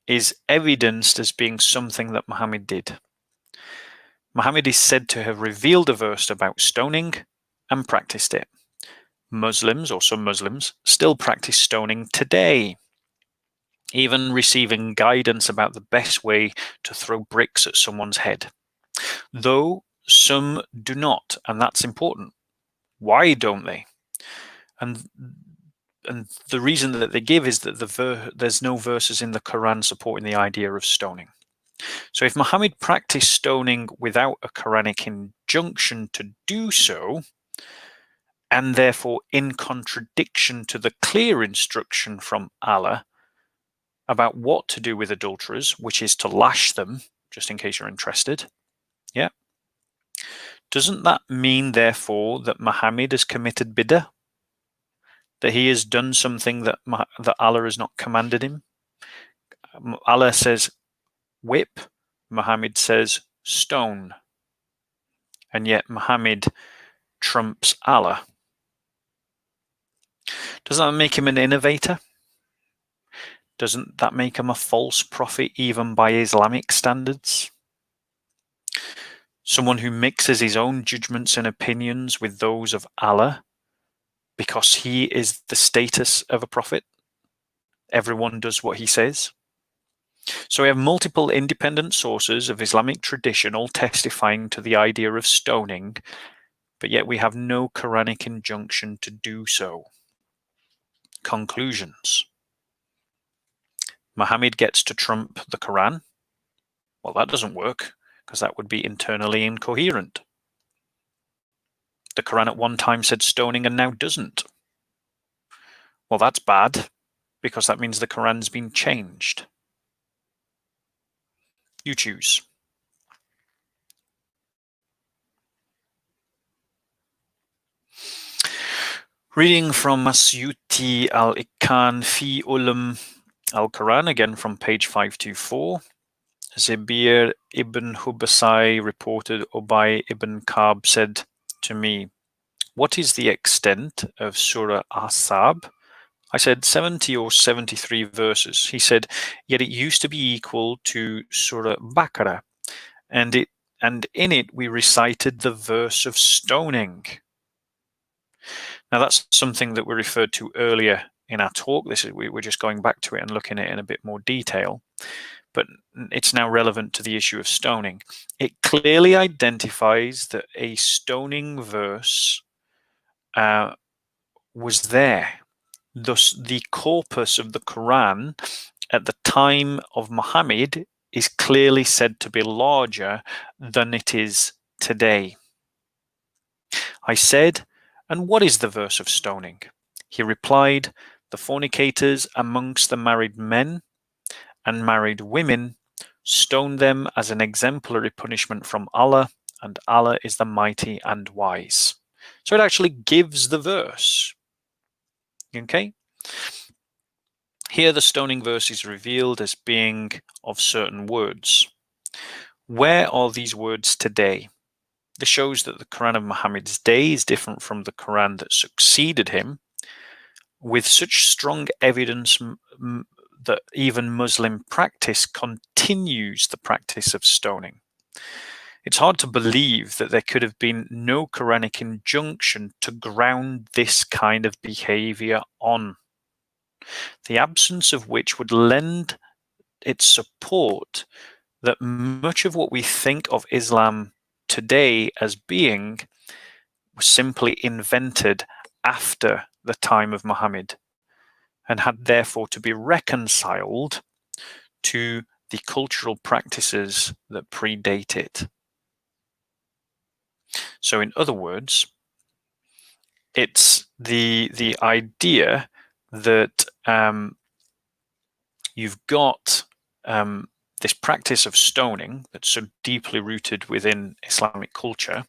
is evidenced as being something that Muhammad did. Muhammad is said to have revealed a verse about stoning and practiced it. Muslims, or some Muslims, still practice stoning today, even receiving guidance about the best way to throw bricks at someone's head. Though some do not, and that's important. Why don't they? And the reason that they give is that there's no verses in the Quran supporting the idea of stoning. So if Muhammad practiced stoning without a Quranic injunction to do so, and therefore in contradiction to the clear instruction from Allah about what to do with adulterers, which is to lash them, just in case you're interested, yeah, doesn't that mean therefore that Muhammad has committed bid'ah? That he has done something that Allah has not commanded him? Allah says whip, Muhammad says stone, and yet Muhammad trumps Allah. Doesn't that make him an innovator? Doesn't that make him a false prophet even by Islamic standards? Someone who mixes his own judgments and opinions with those of Allah because he is the status of a prophet. Everyone does what he says. So we have multiple independent sources of Islamic tradition all testifying to the idea of stoning, but yet we have no Quranic injunction to do so. Conclusions. Muhammad gets to trump the Quran. Well, that doesn't work because that would be internally incoherent. The Quran at one time said stoning and now doesn't. Well, that's bad because that means the Quran's been changed. You choose. Reading from Masyuti al-Ikan fi Ulum al-Quran, again from page 524. Zibir ibn Hubasai reported Ubay ibn Ka'b said to me, "What is the extent of Surah Ahzab?" I said 70 or 73 verses. He said, "Yet it used to be equal to Surah Baqarah, and in it we recited the verse of stoning." Now that's something that we referred to earlier in our talk. We're just going back to it and looking at it in a bit more detail, but it's now relevant to the issue of stoning. It clearly identifies that a stoning verse was there. Thus, the corpus of the Quran at the time of Muhammad is clearly said to be larger than it is today. I said, "And what is the verse of stoning?" He replied, "The fornicators amongst the married men and married women, stone them as an exemplary punishment from Allah, and Allah is the mighty and wise." So it actually gives the verse. Okay? Here the stoning verse is revealed as being of certain words. Where are these words today? This shows that the Quran of Muhammad's day is different from the Quran that succeeded him, with such strong evidence that even Muslim practice continues the practice of stoning. It's hard to believe that there could have been no Quranic injunction to ground this kind of behavior on, the absence of which would lend its support that much of what we think of Islam today as being was simply invented after the time of Muhammad and had therefore to be reconciled to the cultural practices that predate it. So in other words, it's the idea that you've got this practice of stoning that's so deeply rooted within Islamic culture,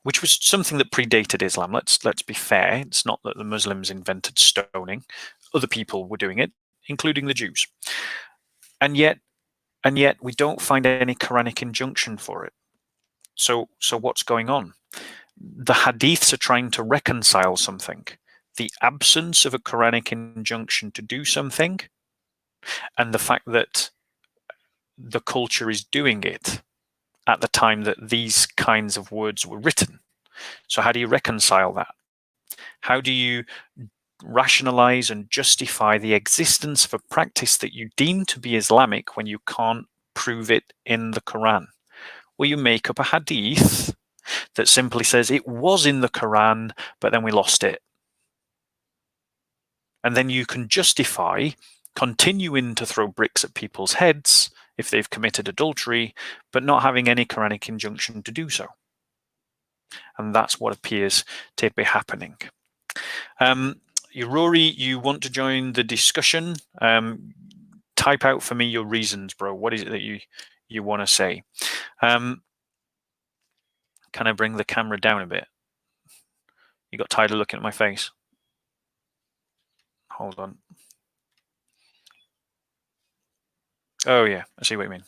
which was something that predated Islam. Let's be fair. It's not that the Muslims invented stoning. Other people were doing it, including the Jews. And yet we don't find any Quranic injunction for it. So what's going on? The Hadiths are trying to reconcile something. The absence of a Quranic injunction to do something, and the fact that the culture is doing it at the time that these kinds of words were written. So how do you reconcile that? How do you rationalize and justify the existence of a practice that you deem to be Islamic when you can't prove it in the Quran? Well, you make up a hadith that simply says it was in the Quran, but then we lost it. And then you can justify continuing to throw bricks at people's heads if they've committed adultery, but not having any Quranic injunction to do so. And that's what appears to be happening. Rory, you want to join the discussion? Type out for me your reasons, bro. What is it that you want to say? Can I bring the camera down a bit? You got tired of looking at my face? Hold on. Oh yeah, I see what you mean.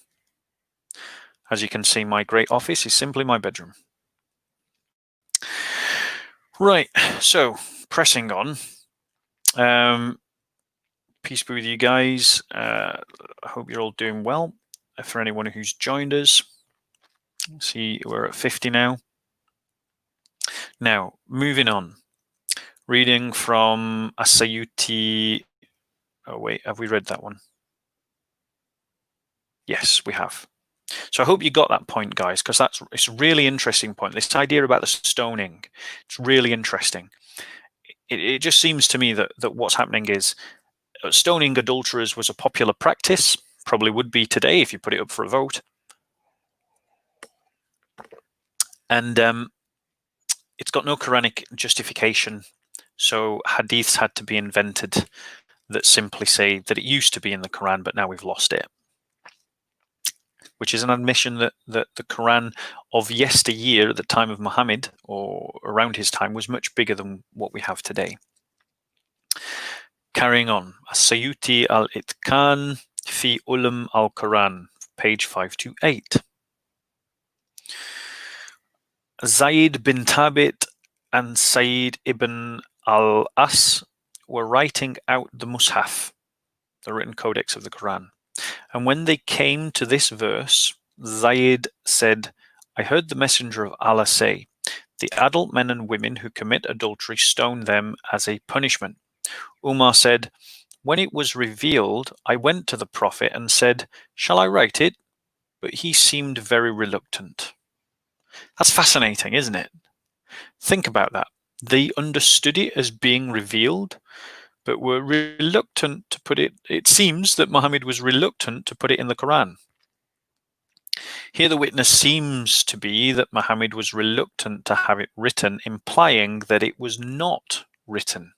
As you can see, my great office is simply my bedroom. Right, so pressing on. Peace be with you guys. I hope you're all doing well. For anyone who's joined us, see we're at 50 now. Now, moving on. Reading from As-Sayuti. Oh wait, have we read that one? Yes, we have. So I hope you got that point, guys, because it's a really interesting point. This idea about the stoning, it's really interesting. It just seems to me that what's happening is stoning adulterers was a popular practice, probably would be today if you put it up for a vote. And it's got no Quranic justification. So hadiths had to be invented that simply say that it used to be in the Quran, but now we've lost it. Which is an admission that the Quran of yesteryear at the time of Muhammad or around his time was much bigger than what we have today. Carrying on, As-Sayuti al-Itqan fi Ulum al-Quran, page 528. Zayd bin Thabit and Sayyid ibn al-As were writing out the Mus'haf, the written codex of the Quran. And when they came to this verse, Zayd said, I heard the Messenger of Allah say, the adult men and women who commit adultery stone them as a punishment. Umar said, when it was revealed, I went to the Prophet and said, shall I write it? But he seemed very reluctant. That's fascinating, isn't it? Think about that. They understood it as being revealed, but were reluctant to put it. It seems that Muhammad was reluctant to put it in the Quran. Here the witness seems to be that Muhammad was reluctant to have it written, implying that it was not written,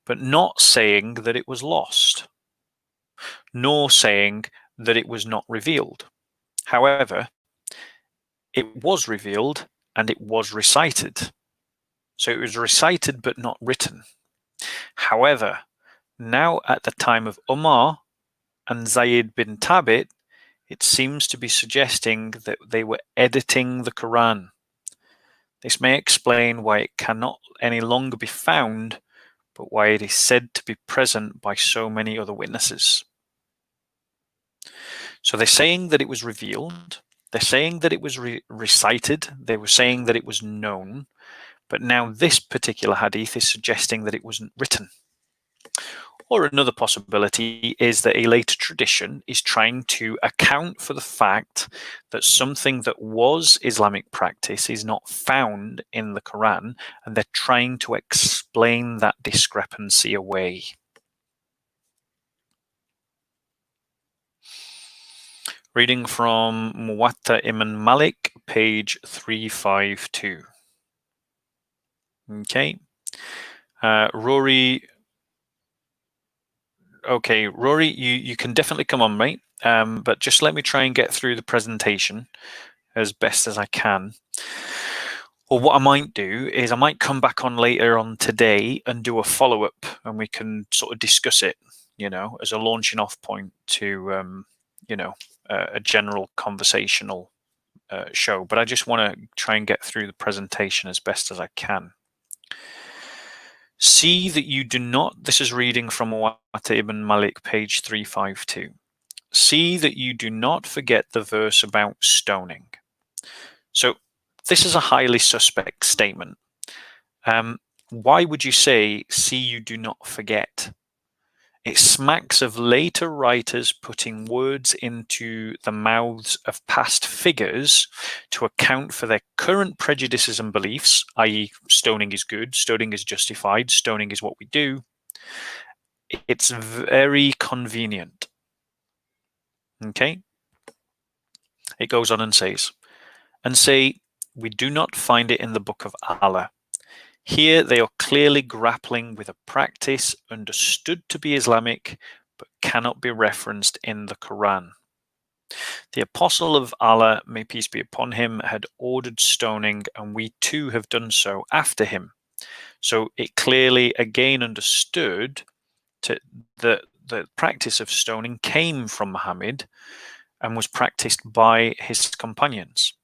but not saying that it was lost, nor saying that it was not revealed. However, it was revealed and it was recited. So it was recited but not written. However, now at the time of Umar and Zayd bin Thabit, it seems to be suggesting that they were editing the Qur'an. This may explain why it cannot any longer be found, but why it is said to be present by so many other witnesses. So they're saying that it was revealed, they're saying that it was recited, they were saying that it was known, but now this particular hadith is suggesting that it wasn't written. Or another possibility is that a later tradition is trying to account for the fact that something that was Islamic practice is not found in the Quran, and they're trying to explain that discrepancy away. Reading from Muwatta Ibn Malik, page 352. Okay. Rory. Okay, Rory, you can definitely come on, mate. But just let me try and get through the presentation as best as I can. Or what I might do is I might come back on later on today and do a follow-up, and we can sort of discuss it, you know, as a launching off point to, you know, a general conversational show. But I just want to try and get through the presentation as best as I can. See that you do not, this is reading from Muwatta Ibn Malik, page 352. See that you do not forget the verse about stoning. So this is a highly suspect statement. Why would you say, see you do not forget? It smacks of later writers putting words into the mouths of past figures to account for their current prejudices and beliefs, i.e. stoning is good, stoning is justified, stoning is what we do. It's very convenient. Okay? It goes on and says, and say, we do not find it in the book of Allah. Here they are clearly grappling with a practice understood to be Islamic, but cannot be referenced in the Quran. The Apostle of Allah, may peace be upon him, had ordered stoning, and we too have done so after him. So it clearly again understood that the practice of stoning came from Muhammad and was practiced by his companions.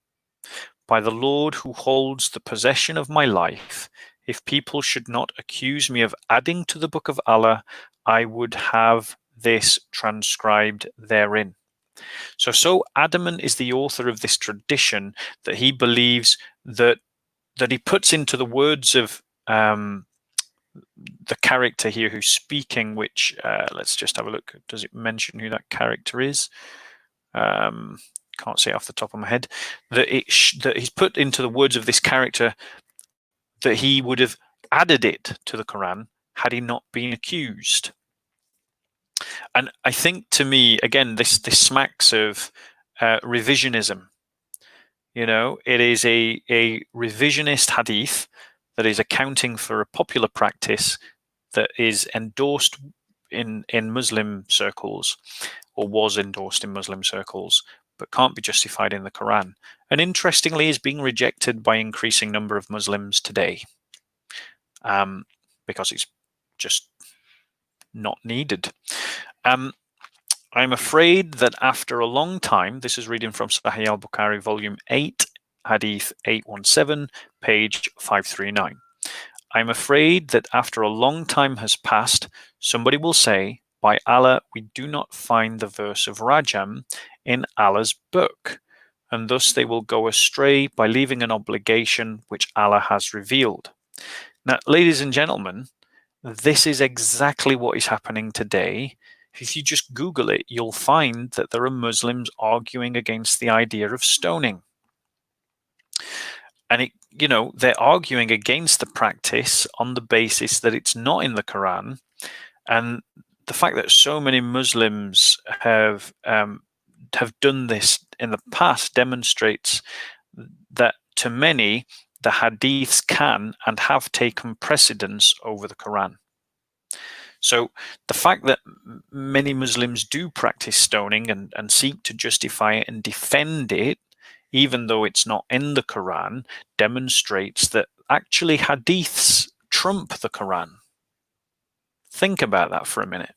By the Lord who holds the possession of my life, if people should not accuse me of adding to the book of Allah, I would have this transcribed therein. So adamant is the author of this tradition that he believes that he puts into the words of the character here who's speaking, which let's just have a look. Does it mention who that character is? Can't say off the top of my head. That he's put into the words of this character that he would have added it to the Quran had he not been accused. And I think, to me, again, this smacks of revisionism. You know, it is a revisionist hadith that is accounting for a popular practice that is endorsed in Muslim circles, or was endorsed in Muslim circles, but can't be justified in the Quran. And interestingly, is being rejected by increasing number of Muslims today, because it's just not needed. I'm afraid that after a long time, this is reading from Sahih al-Bukhari, volume 8, hadith 817, page 539. I'm afraid that after a long time has passed, somebody will say, by Allah, we do not find the verse of Rajam in Allah's book, and thus they will go astray by leaving an obligation which Allah has revealed. Now, ladies and gentlemen, this is exactly what is happening today. If you just Google it, you'll find that there are Muslims arguing against the idea of stoning. And they're arguing against the practice on the basis that it's not in the Quran. And the fact that so many Muslims have done this in the past demonstrates that to many, the hadiths can and have taken precedence over the Quran. So the fact that many Muslims do practice stoning and seek to justify it and defend it, even though it's not in the Quran, demonstrates that actually hadiths trump the Quran. Think about that for a minute.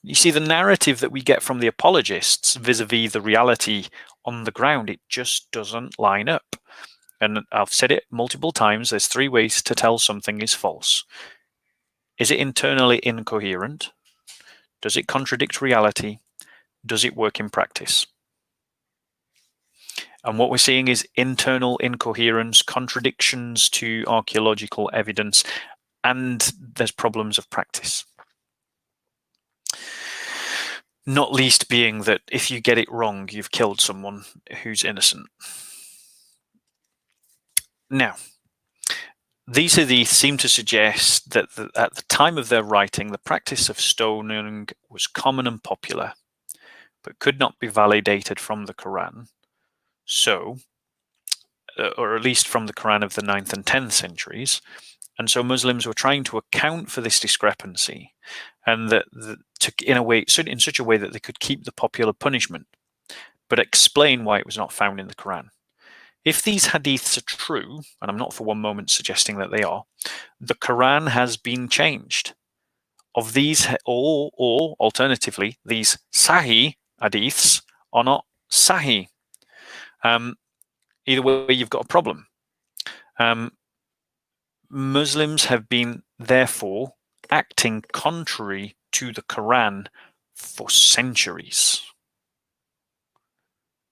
You see, the narrative that we get from the apologists vis-a-vis the reality on the ground, it just doesn't line up. And I've said it multiple times, there's 3 ways to tell something is false. Is it internally incoherent? Does it contradict reality? Does it work in practice? And what we're seeing is internal incoherence, contradictions to archaeological evidence, and there's problems of practice. Not least being that if you get it wrong, you've killed someone who's innocent. Now, these hadiths seem to suggest that at the time of their writing, the practice of stoning was common and popular, but could not be validated from the Qur'an. So, or at least from the Qur'an of the 9th and 10th centuries. And so Muslims were trying to account for this discrepancy, and in such a way that they could keep the popular punishment, but explain why it was not found in the Quran. If these hadiths are true, and I'm not for one moment suggesting that they are, the Quran has been changed. Of these, or alternatively, these Sahih hadiths are not Sahih. Either way, you've got a problem. Muslims have been, therefore, acting contrary to the Quran for centuries.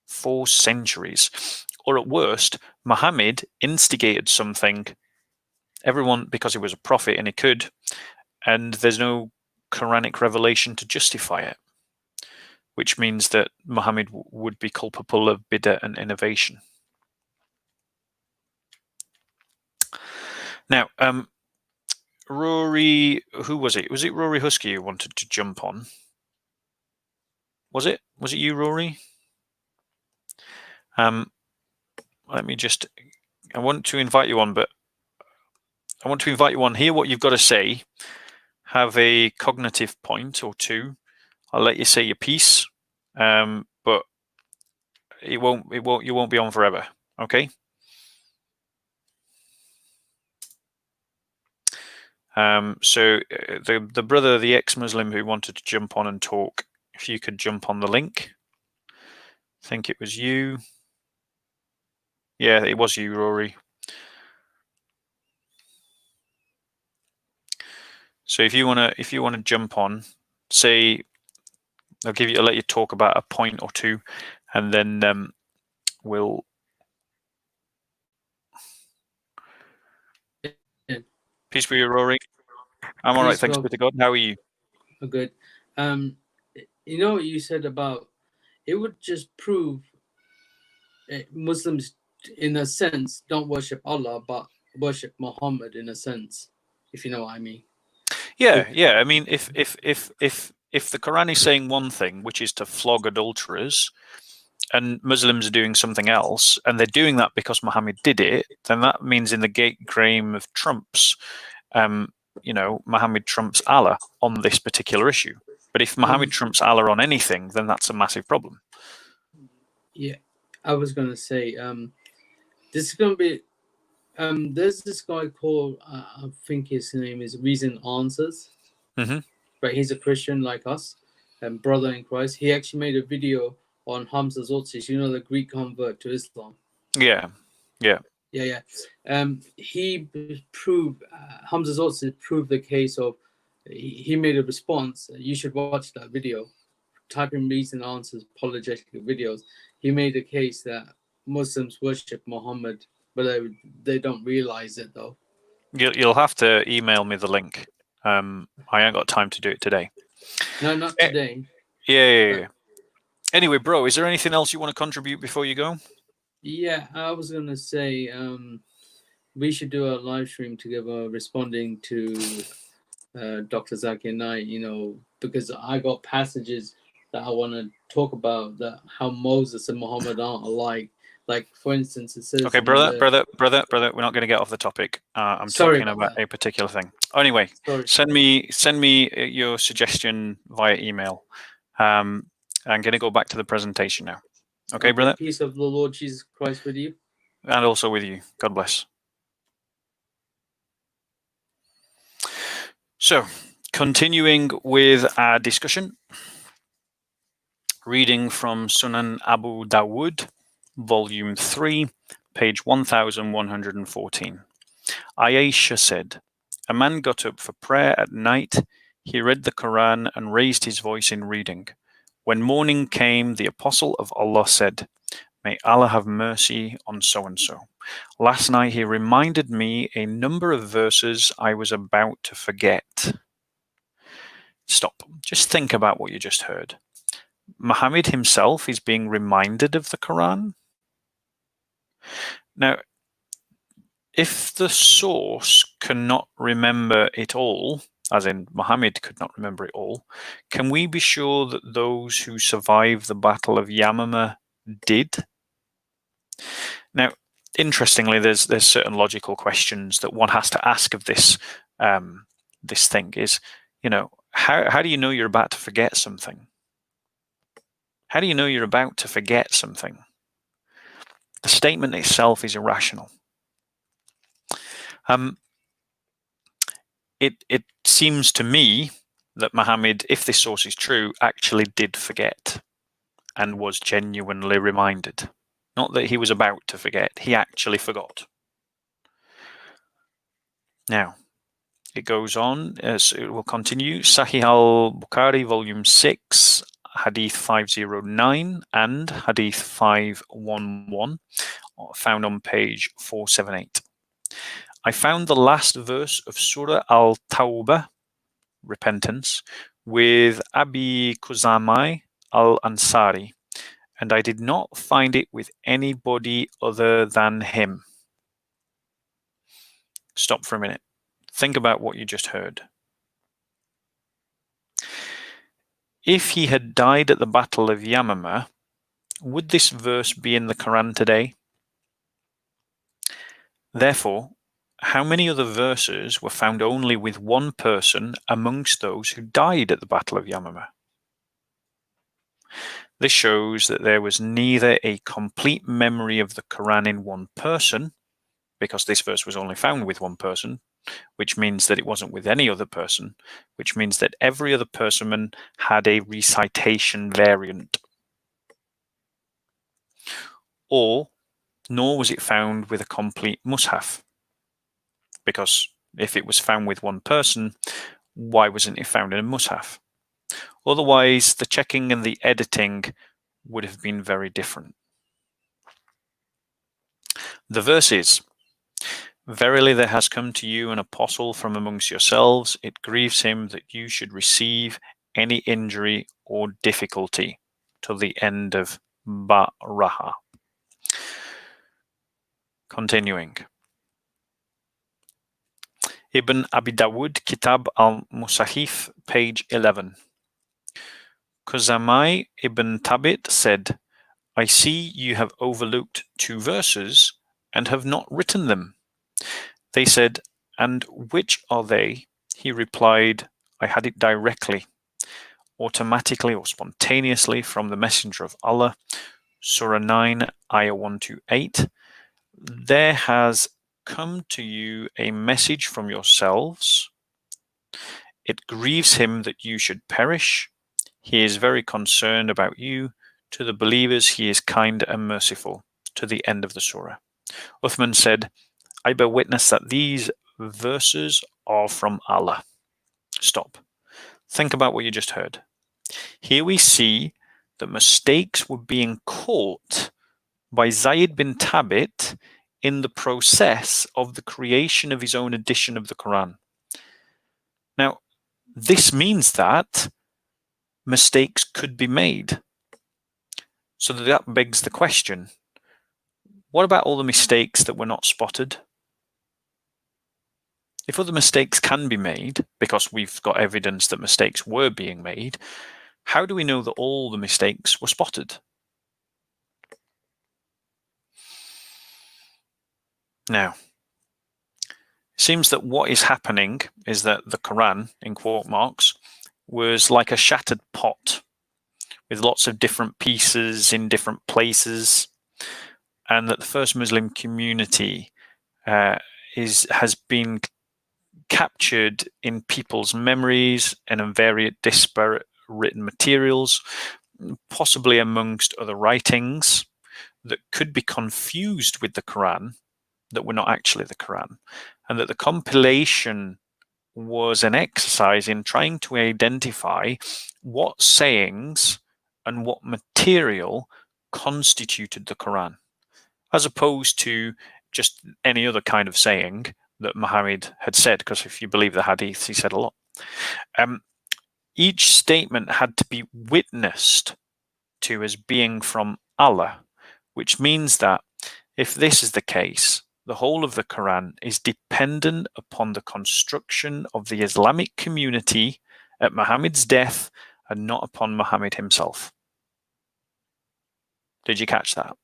For centuries. Or at worst, Muhammad instigated something, everyone, because he was a prophet and he could, and there's no Quranic revelation to justify it, which means that Muhammad would be culpable of bid'ah and innovation. Now, Rory, who was it? Was it Rory Husky who wanted to jump on? Was it you, Rory? Let me just, I want to invite you on, but I want to invite you on, hear what you've got to say, have a cognitive point or two. I'll let you say your piece, but you won't be on forever, okay? So the brother, the ex-Muslim who wanted to jump on and talk, if you could jump on the link. I think it was you. Yeah, it was you, Rory. So if you wanna jump on, say, I'll let you talk about a point or two, and then we'll. Yeah. Peace be you, Rory. I'm all right, thanks be to God. How are you? Good. You know what you said about it would just prove Muslims, in a sense, don't worship Allah, but worship Muhammad in a sense, if you know what I mean. Yeah. I mean, if the Quran is saying one thing, which is to flog adulterers, and Muslims are doing something else, and they're doing that because Muhammad did it, then that means in the game of trumps, Muhammad trumps Allah on this particular issue. But if Muhammad trumps Allah on anything, then that's a massive problem. Yeah, I was going to say, this is going to be, there's this guy called, I think his name is Reason Answers. Mm-hmm. But he's a Christian like us, and brother in Christ. He actually made a video on Hamza Zotsis, the Greek convert to Islam. Yeah. He proved, Hamza Zotsis proved the case of, he made a response. You should watch that video. Type in Reason Answers apologetic videos. He made a case that Muslims worship Muhammad, but they don't realize it though. You'll have to email me the link. I ain't got time to do it today. No, not today. Yeah. Anyway, bro, is there anything else you want to contribute before you go? Yeah, I was going to say we should do a live stream together responding to Dr. Zakir Naik, because I got passages that I want to talk about, that how Moses and Muhammad aren't alike. Like, for instance, it says... Okay, brother, we're not going to get off the topic. I'm talking about a particular thing. Anyway, send me your suggestion via email. I'm going to go back to the presentation now. Okay, brother? Peace of the Lord Jesus Christ with you. And also with you. God bless. So, Continuing with our discussion, reading from Sunan Abu Dawud, Volume 3, page 1114. Aisha said, "A man got up for prayer at night. He read the Qur'an and raised his voice in reading. When morning came, the Apostle of Allah said, 'May Allah have mercy on so-and-so. Last night he reminded me a number of verses I was about to forget.'" Stop. Just think about what you just heard. Muhammad himself is being reminded of the Quran. Now, if the source cannot remember it all, as in Muhammad could not remember it all, can we be sure that those who survived the Battle of Yamama did? Now, interestingly, there's certain logical questions that one has to ask of this this thing is, how do you know you're about to forget something? How do you know you're about to forget something? The statement itself is irrational. It seems to me that Muhammad, if this source is true, actually did forget and was genuinely reminded. Not that he was about to forget, he actually forgot. Now, it goes on, as it will continue. Sahih al-Bukhari, Volume 6, Hadith 509 and Hadith 511, found on page 478. I found the last verse of Surah Al-Tawbah, repentance, with Abi Kuzamai al-Ansari, and I did not find it with anybody other than him. Stop for a minute. Think about what you just heard. If he had died at the Battle of Yamama, would this verse be in the Quran today? Therefore, how many other verses were found only with one person amongst those who died at the Battle of Yamama? This shows that there was neither a complete memory of the Quran in one person, because this verse was only found with one person, which means that it wasn't with any other person, which means that every other person had a recitation variant. Nor was it found with a complete mushaf, because if it was found with one person, why wasn't it found in a mushaf? Otherwise, the checking and the editing would have been very different. The verse is, "Verily there has come to you an apostle from amongst yourselves. It grieves him that you should receive any injury or difficulty," till the end of Baraha. Continuing. Ibn Abi Dawud, Kitab al-Musahif, page 11. Khuzamai ibn Thabit said, "I see you have overlooked 2 verses and have not written them." They said, "And which are they?" He replied, "I had it directly, automatically or spontaneously from the Messenger of Allah." Surah 9, Ayah 128. "There has come to you a message from yourselves. It grieves him that you should perish. He is very concerned about you. To the believers he is kind and merciful," to the end of the surah. Uthman said, "I bear witness that these verses are from Allah." Stop. Think about what you just heard. Here we see that mistakes were being caught by Zayd bin Thabit in the process of the creation of his own edition of the Quran. Now, this means that mistakes could be made. So that begs the question, what about all the mistakes that were not spotted? If other mistakes can be made, because we've got evidence that mistakes were being made, how do we know that all the mistakes were spotted? Now, it seems that what is happening is that the Quran, in quote marks, was like a shattered pot with lots of different pieces in different places, and that the first Muslim community has been captured in people's memories and in various disparate written materials, possibly amongst other writings that could be confused with the Quran, that were not actually the Quran, and that the compilation was an exercise in trying to identify what sayings and what material constituted the Quran, as opposed to just any other kind of saying that Muhammad had said, because if you believe the Hadith, he said a lot. Each statement had to be witnessed to as being from Allah, which means that if this is the case, the whole of the Quran is dependent upon the construction of the Islamic community at Muhammad's death and not upon Muhammad himself. Did you catch that?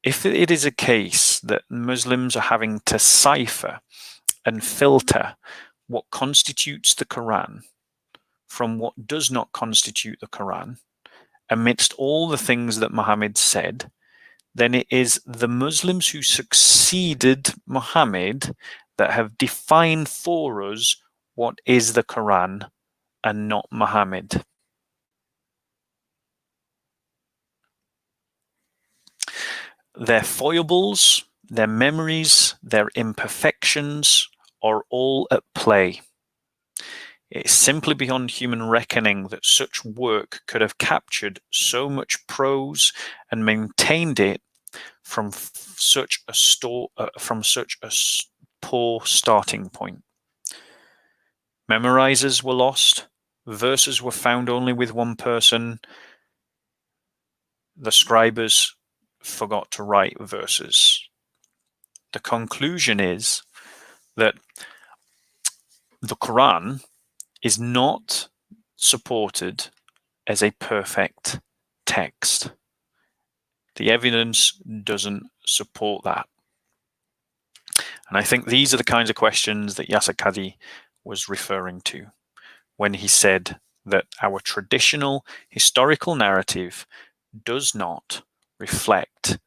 If it is a case that Muslims are having to cipher and filter what constitutes the Quran from what does not constitute the Quran, amidst all the things that Muhammad said, then it is the Muslims who succeeded Muhammad that have defined for us what is the Quran and not Muhammad. Their foibles, their memories, their imperfections are all at play. It is simply beyond human reckoning that such work could have captured so much prose and maintained it from such a poor starting point. Memorizers were lost, verses were found only with one person, the scribes forgot to write verses. The conclusion is that the Quran is not supported as a perfect text. The evidence doesn't support that. And I think these are the kinds of questions that Yasser Qadhi was referring to when he said that our traditional historical narrative does not reflect,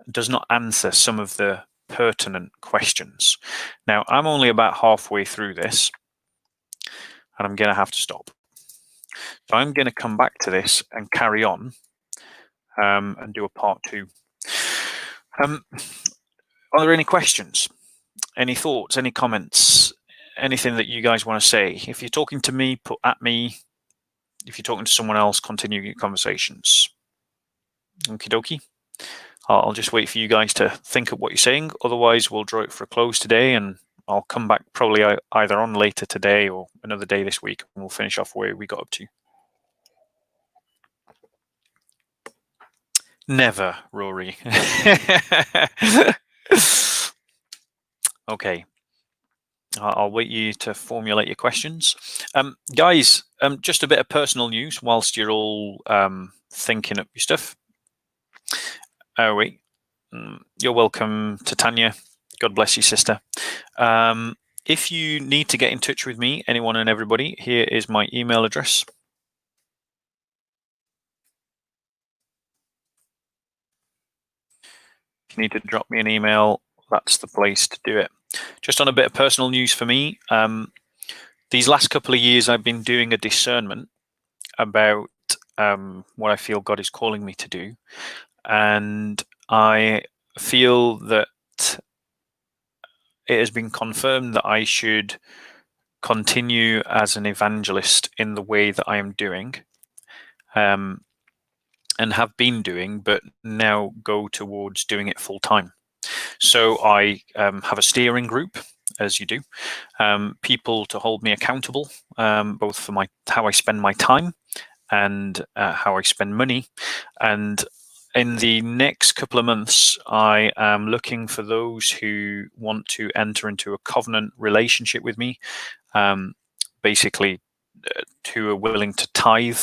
does not answer some of the pertinent questions. Now, I'm only about halfway through this, and I'm going to have to stop. So I'm going to come back to this and carry on and do a part 2. Are there any questions? Any thoughts? Any comments? Anything that you guys want to say? If you're talking to me, put at me. If you're talking to someone else, continue your conversations. Okie dokie. I'll just wait for you guys to think of what you're saying. Otherwise, we'll draw it for a close today, and I'll come back probably either on later today or another day this week, and we'll finish off where we got up to. Never, Rory. Okay. I'll wait you to formulate your questions. Guys, just a bit of personal news whilst you're all thinking up your stuff. Oh, wait. You're welcome to Tanya. God bless you, sister. If you need to get in touch with me, anyone and everybody, here is my email address. If you need to drop me an email, that's the place to do it. Just on a bit of personal news for me, these last couple of years I've been doing a discernment about what I feel God is calling me to do. And I feel that it has been confirmed that I should continue as an evangelist in the way that I am doing and have been doing, but now go towards doing it full time. So I have a steering group, as you do, people to hold me accountable, both for how I spend my time and how I spend money. And in the next couple of months, I am looking for those who want to enter into a covenant relationship with me, basically who are willing to tithe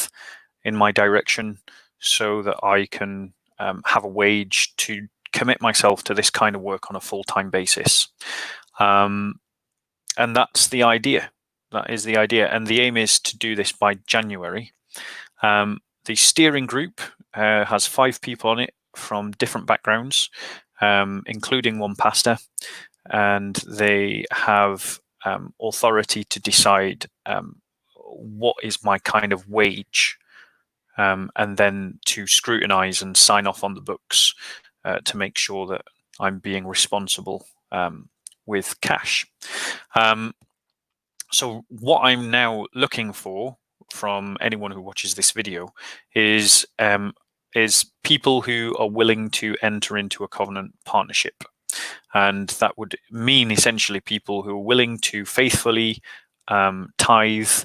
in my direction so that I can have a wage to commit myself to this kind of work on a full-time basis. And that's the idea. That is the idea. And the aim is to do this by January. The steering group has 5 people on it from different backgrounds, including one pastor. and they have authority to decide what is my kind of wage, and then to scrutinize and sign off on the books to make sure that I'm being responsible with cash. So what I'm now looking for from anyone who watches this video is people who are willing to enter into a covenant partnership. And that would mean essentially people who are willing to faithfully tithe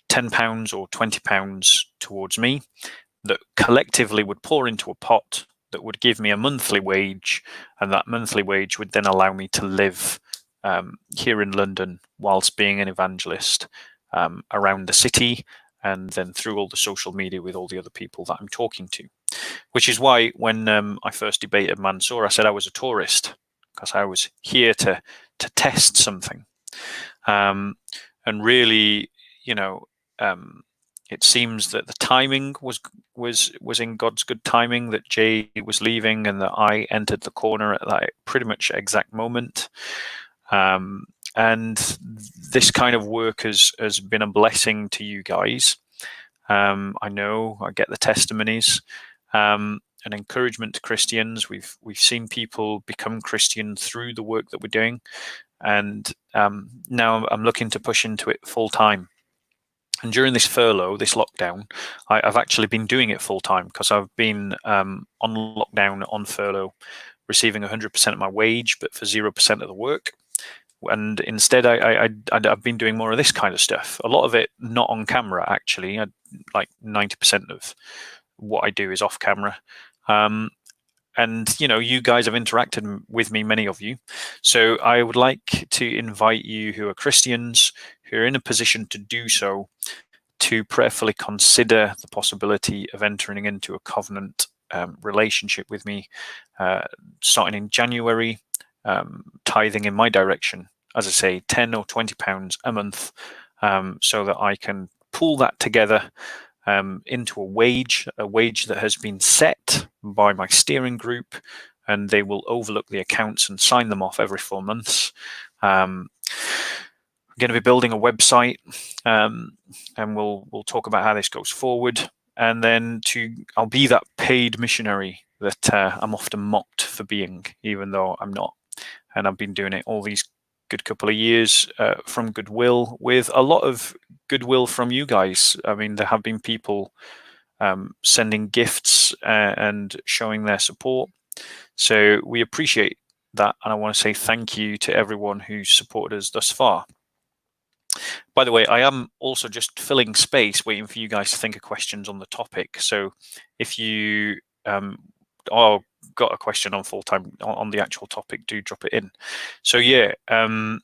£10 or £20 towards me, that collectively would pour into a pot that would give me a monthly wage, and that monthly wage would then allow me to live here in London whilst being an evangelist around the city, and then through all the social media with all the other people that I'm talking to. Which is why when I first debated Mansour, I said I was a tourist, because I was here to test something. And really, it seems that the timing was in God's good timing, that Jay was leaving and that I entered the corner at that pretty much exact moment. And this kind of work has been a blessing to you guys. I know, I get the testimonies, an encouragement to Christians. We've seen people become Christian through the work that we're doing, and now I'm looking to push into it full time. And during this furlough, this lockdown, I've actually been doing it full time, because I've been on lockdown, on furlough, receiving 100% of my wage, but for 0% of the work. And instead, I've been doing more of this kind of stuff. A lot of it not on camera, actually. Like 90% of what I do is off camera. And you guys have interacted with me, many of you. So I would like to invite you who are Christians, who are in a position to do so, to prayerfully consider the possibility of entering into a covenant relationship with me, starting in January, tithing in my direction, as I say, £10 or £20 a month, so that I can pull that together into a wage that has been set by my steering group, and they will overlook the accounts and sign them off every 4 months. I'm going to be building a website, and we'll talk about how this goes forward. And then I'll be that paid missionary that I'm often mocked for being, even though I'm not. And I've been doing it all these good couple of years from goodwill, with a lot of goodwill from you guys. I mean, there have been people sending gifts and showing their support. So we appreciate that. And I want to say thank you to everyone who's supported us thus far. By the way, I am also just filling space, waiting for you guys to think of questions on the topic. So if you got a question on full-time on the actual topic, do drop it in. So yeah, I'm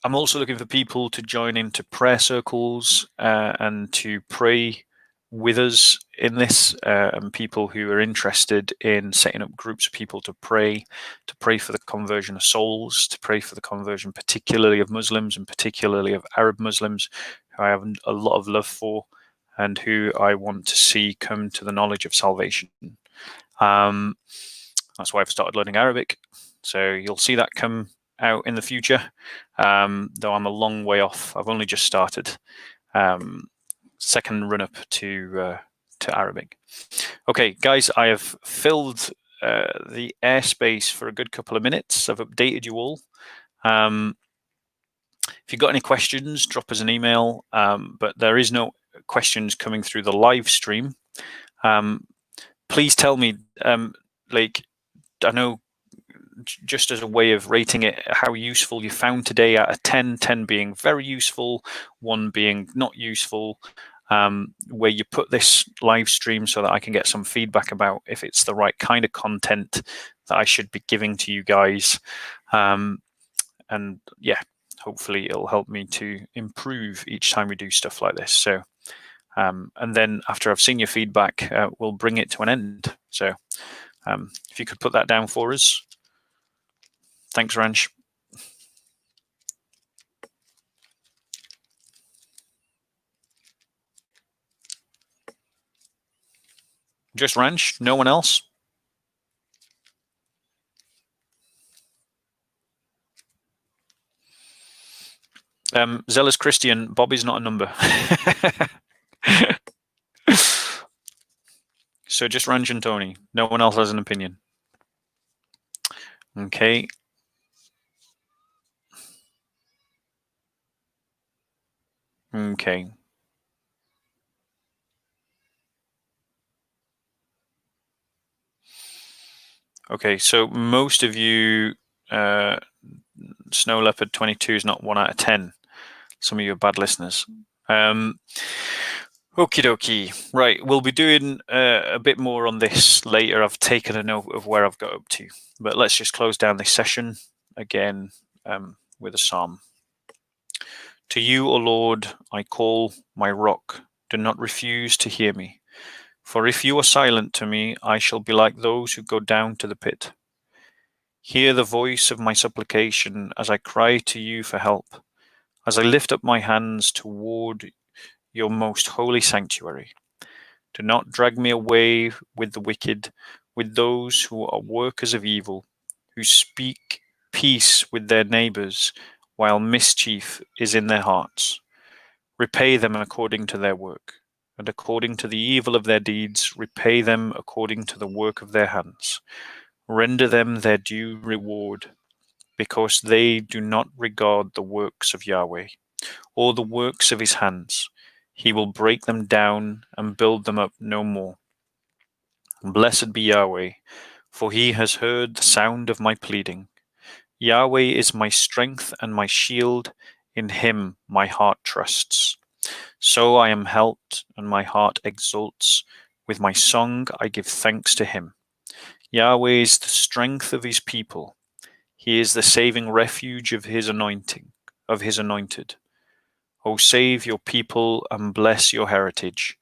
also looking for people to join into prayer circles and to pray with us in this, and people who are interested in setting up groups of people to pray for the conversion of souls, to pray for the conversion particularly of Muslims, and particularly of Arab Muslims, who I have a lot of love for and who I want to see come to the knowledge of salvation. That's why I've started learning Arabic. So you'll see that come out in the future, though I'm a long way off. I've only just started. Second run up to Arabic. Okay, guys, I have filled the airspace for a good couple of minutes. I've updated you all. If you've got any questions, drop us an email. But there is no questions coming through the live stream. Please tell me, like, I know, just as a way of rating it, how useful you found today out of 10, 10 being very useful, 1 being not useful, where you put this live stream so that I can get some feedback about if it's the right kind of content that I should be giving to you guys. And yeah, hopefully it'll help me to improve each time we do stuff like this. So, and then after I've seen your feedback, we'll bring it to an end. So if you could put that down for us. Thanks, Ranch. Just Ranch, no one else? Zealous Christian, Bob is not a number. So just Ranj and Tony. No one else has an opinion. Okay. Okay. Okay, so most of you, Snow Leopard 22 is not 1 out of 10. Some of you are bad listeners. Okie dokie. Right, we'll be doing a bit more on this later. I've taken a note of where I've got up to. But let's just close down this session again with a psalm. To you, O Lord, I call, my rock. Do not refuse to hear me. For if you are silent to me, I shall be like those who go down to the pit. Hear the voice of my supplication as I cry to you for help, as I lift up my hands toward your most holy sanctuary. Do not drag me away with the wicked, with those who are workers of evil, who speak peace with their neighbors, while mischief is in their hearts. Repay them according to their work, and according to the evil of their deeds, repay them according to the work of their hands. Render them their due reward, because they do not regard the works of Yahweh, or the works of his hands. He will break them down and build them up no more. Blessed be Yahweh, for he has heard the sound of my pleading. Yahweh is my strength and my shield. In him my heart trusts. So I am helped, and my heart exults. With my song I give thanks to him. Yahweh is the strength of his people. He is the saving refuge of his anointed. O save your people and bless your heritage.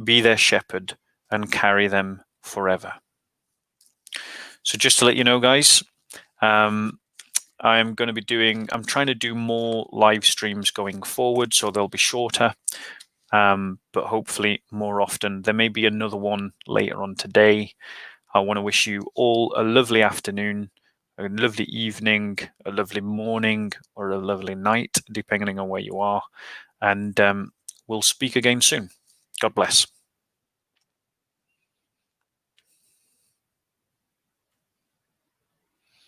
Be their shepherd and carry them forever. So just to let you know, guys, I'm trying to do more live streams going forward, so they'll be shorter, but hopefully more often. There may be another one later on today. I want to wish you all a lovely afternoon, a lovely evening, a lovely morning, or a lovely night, depending on where you are. And we'll speak again soon. God bless.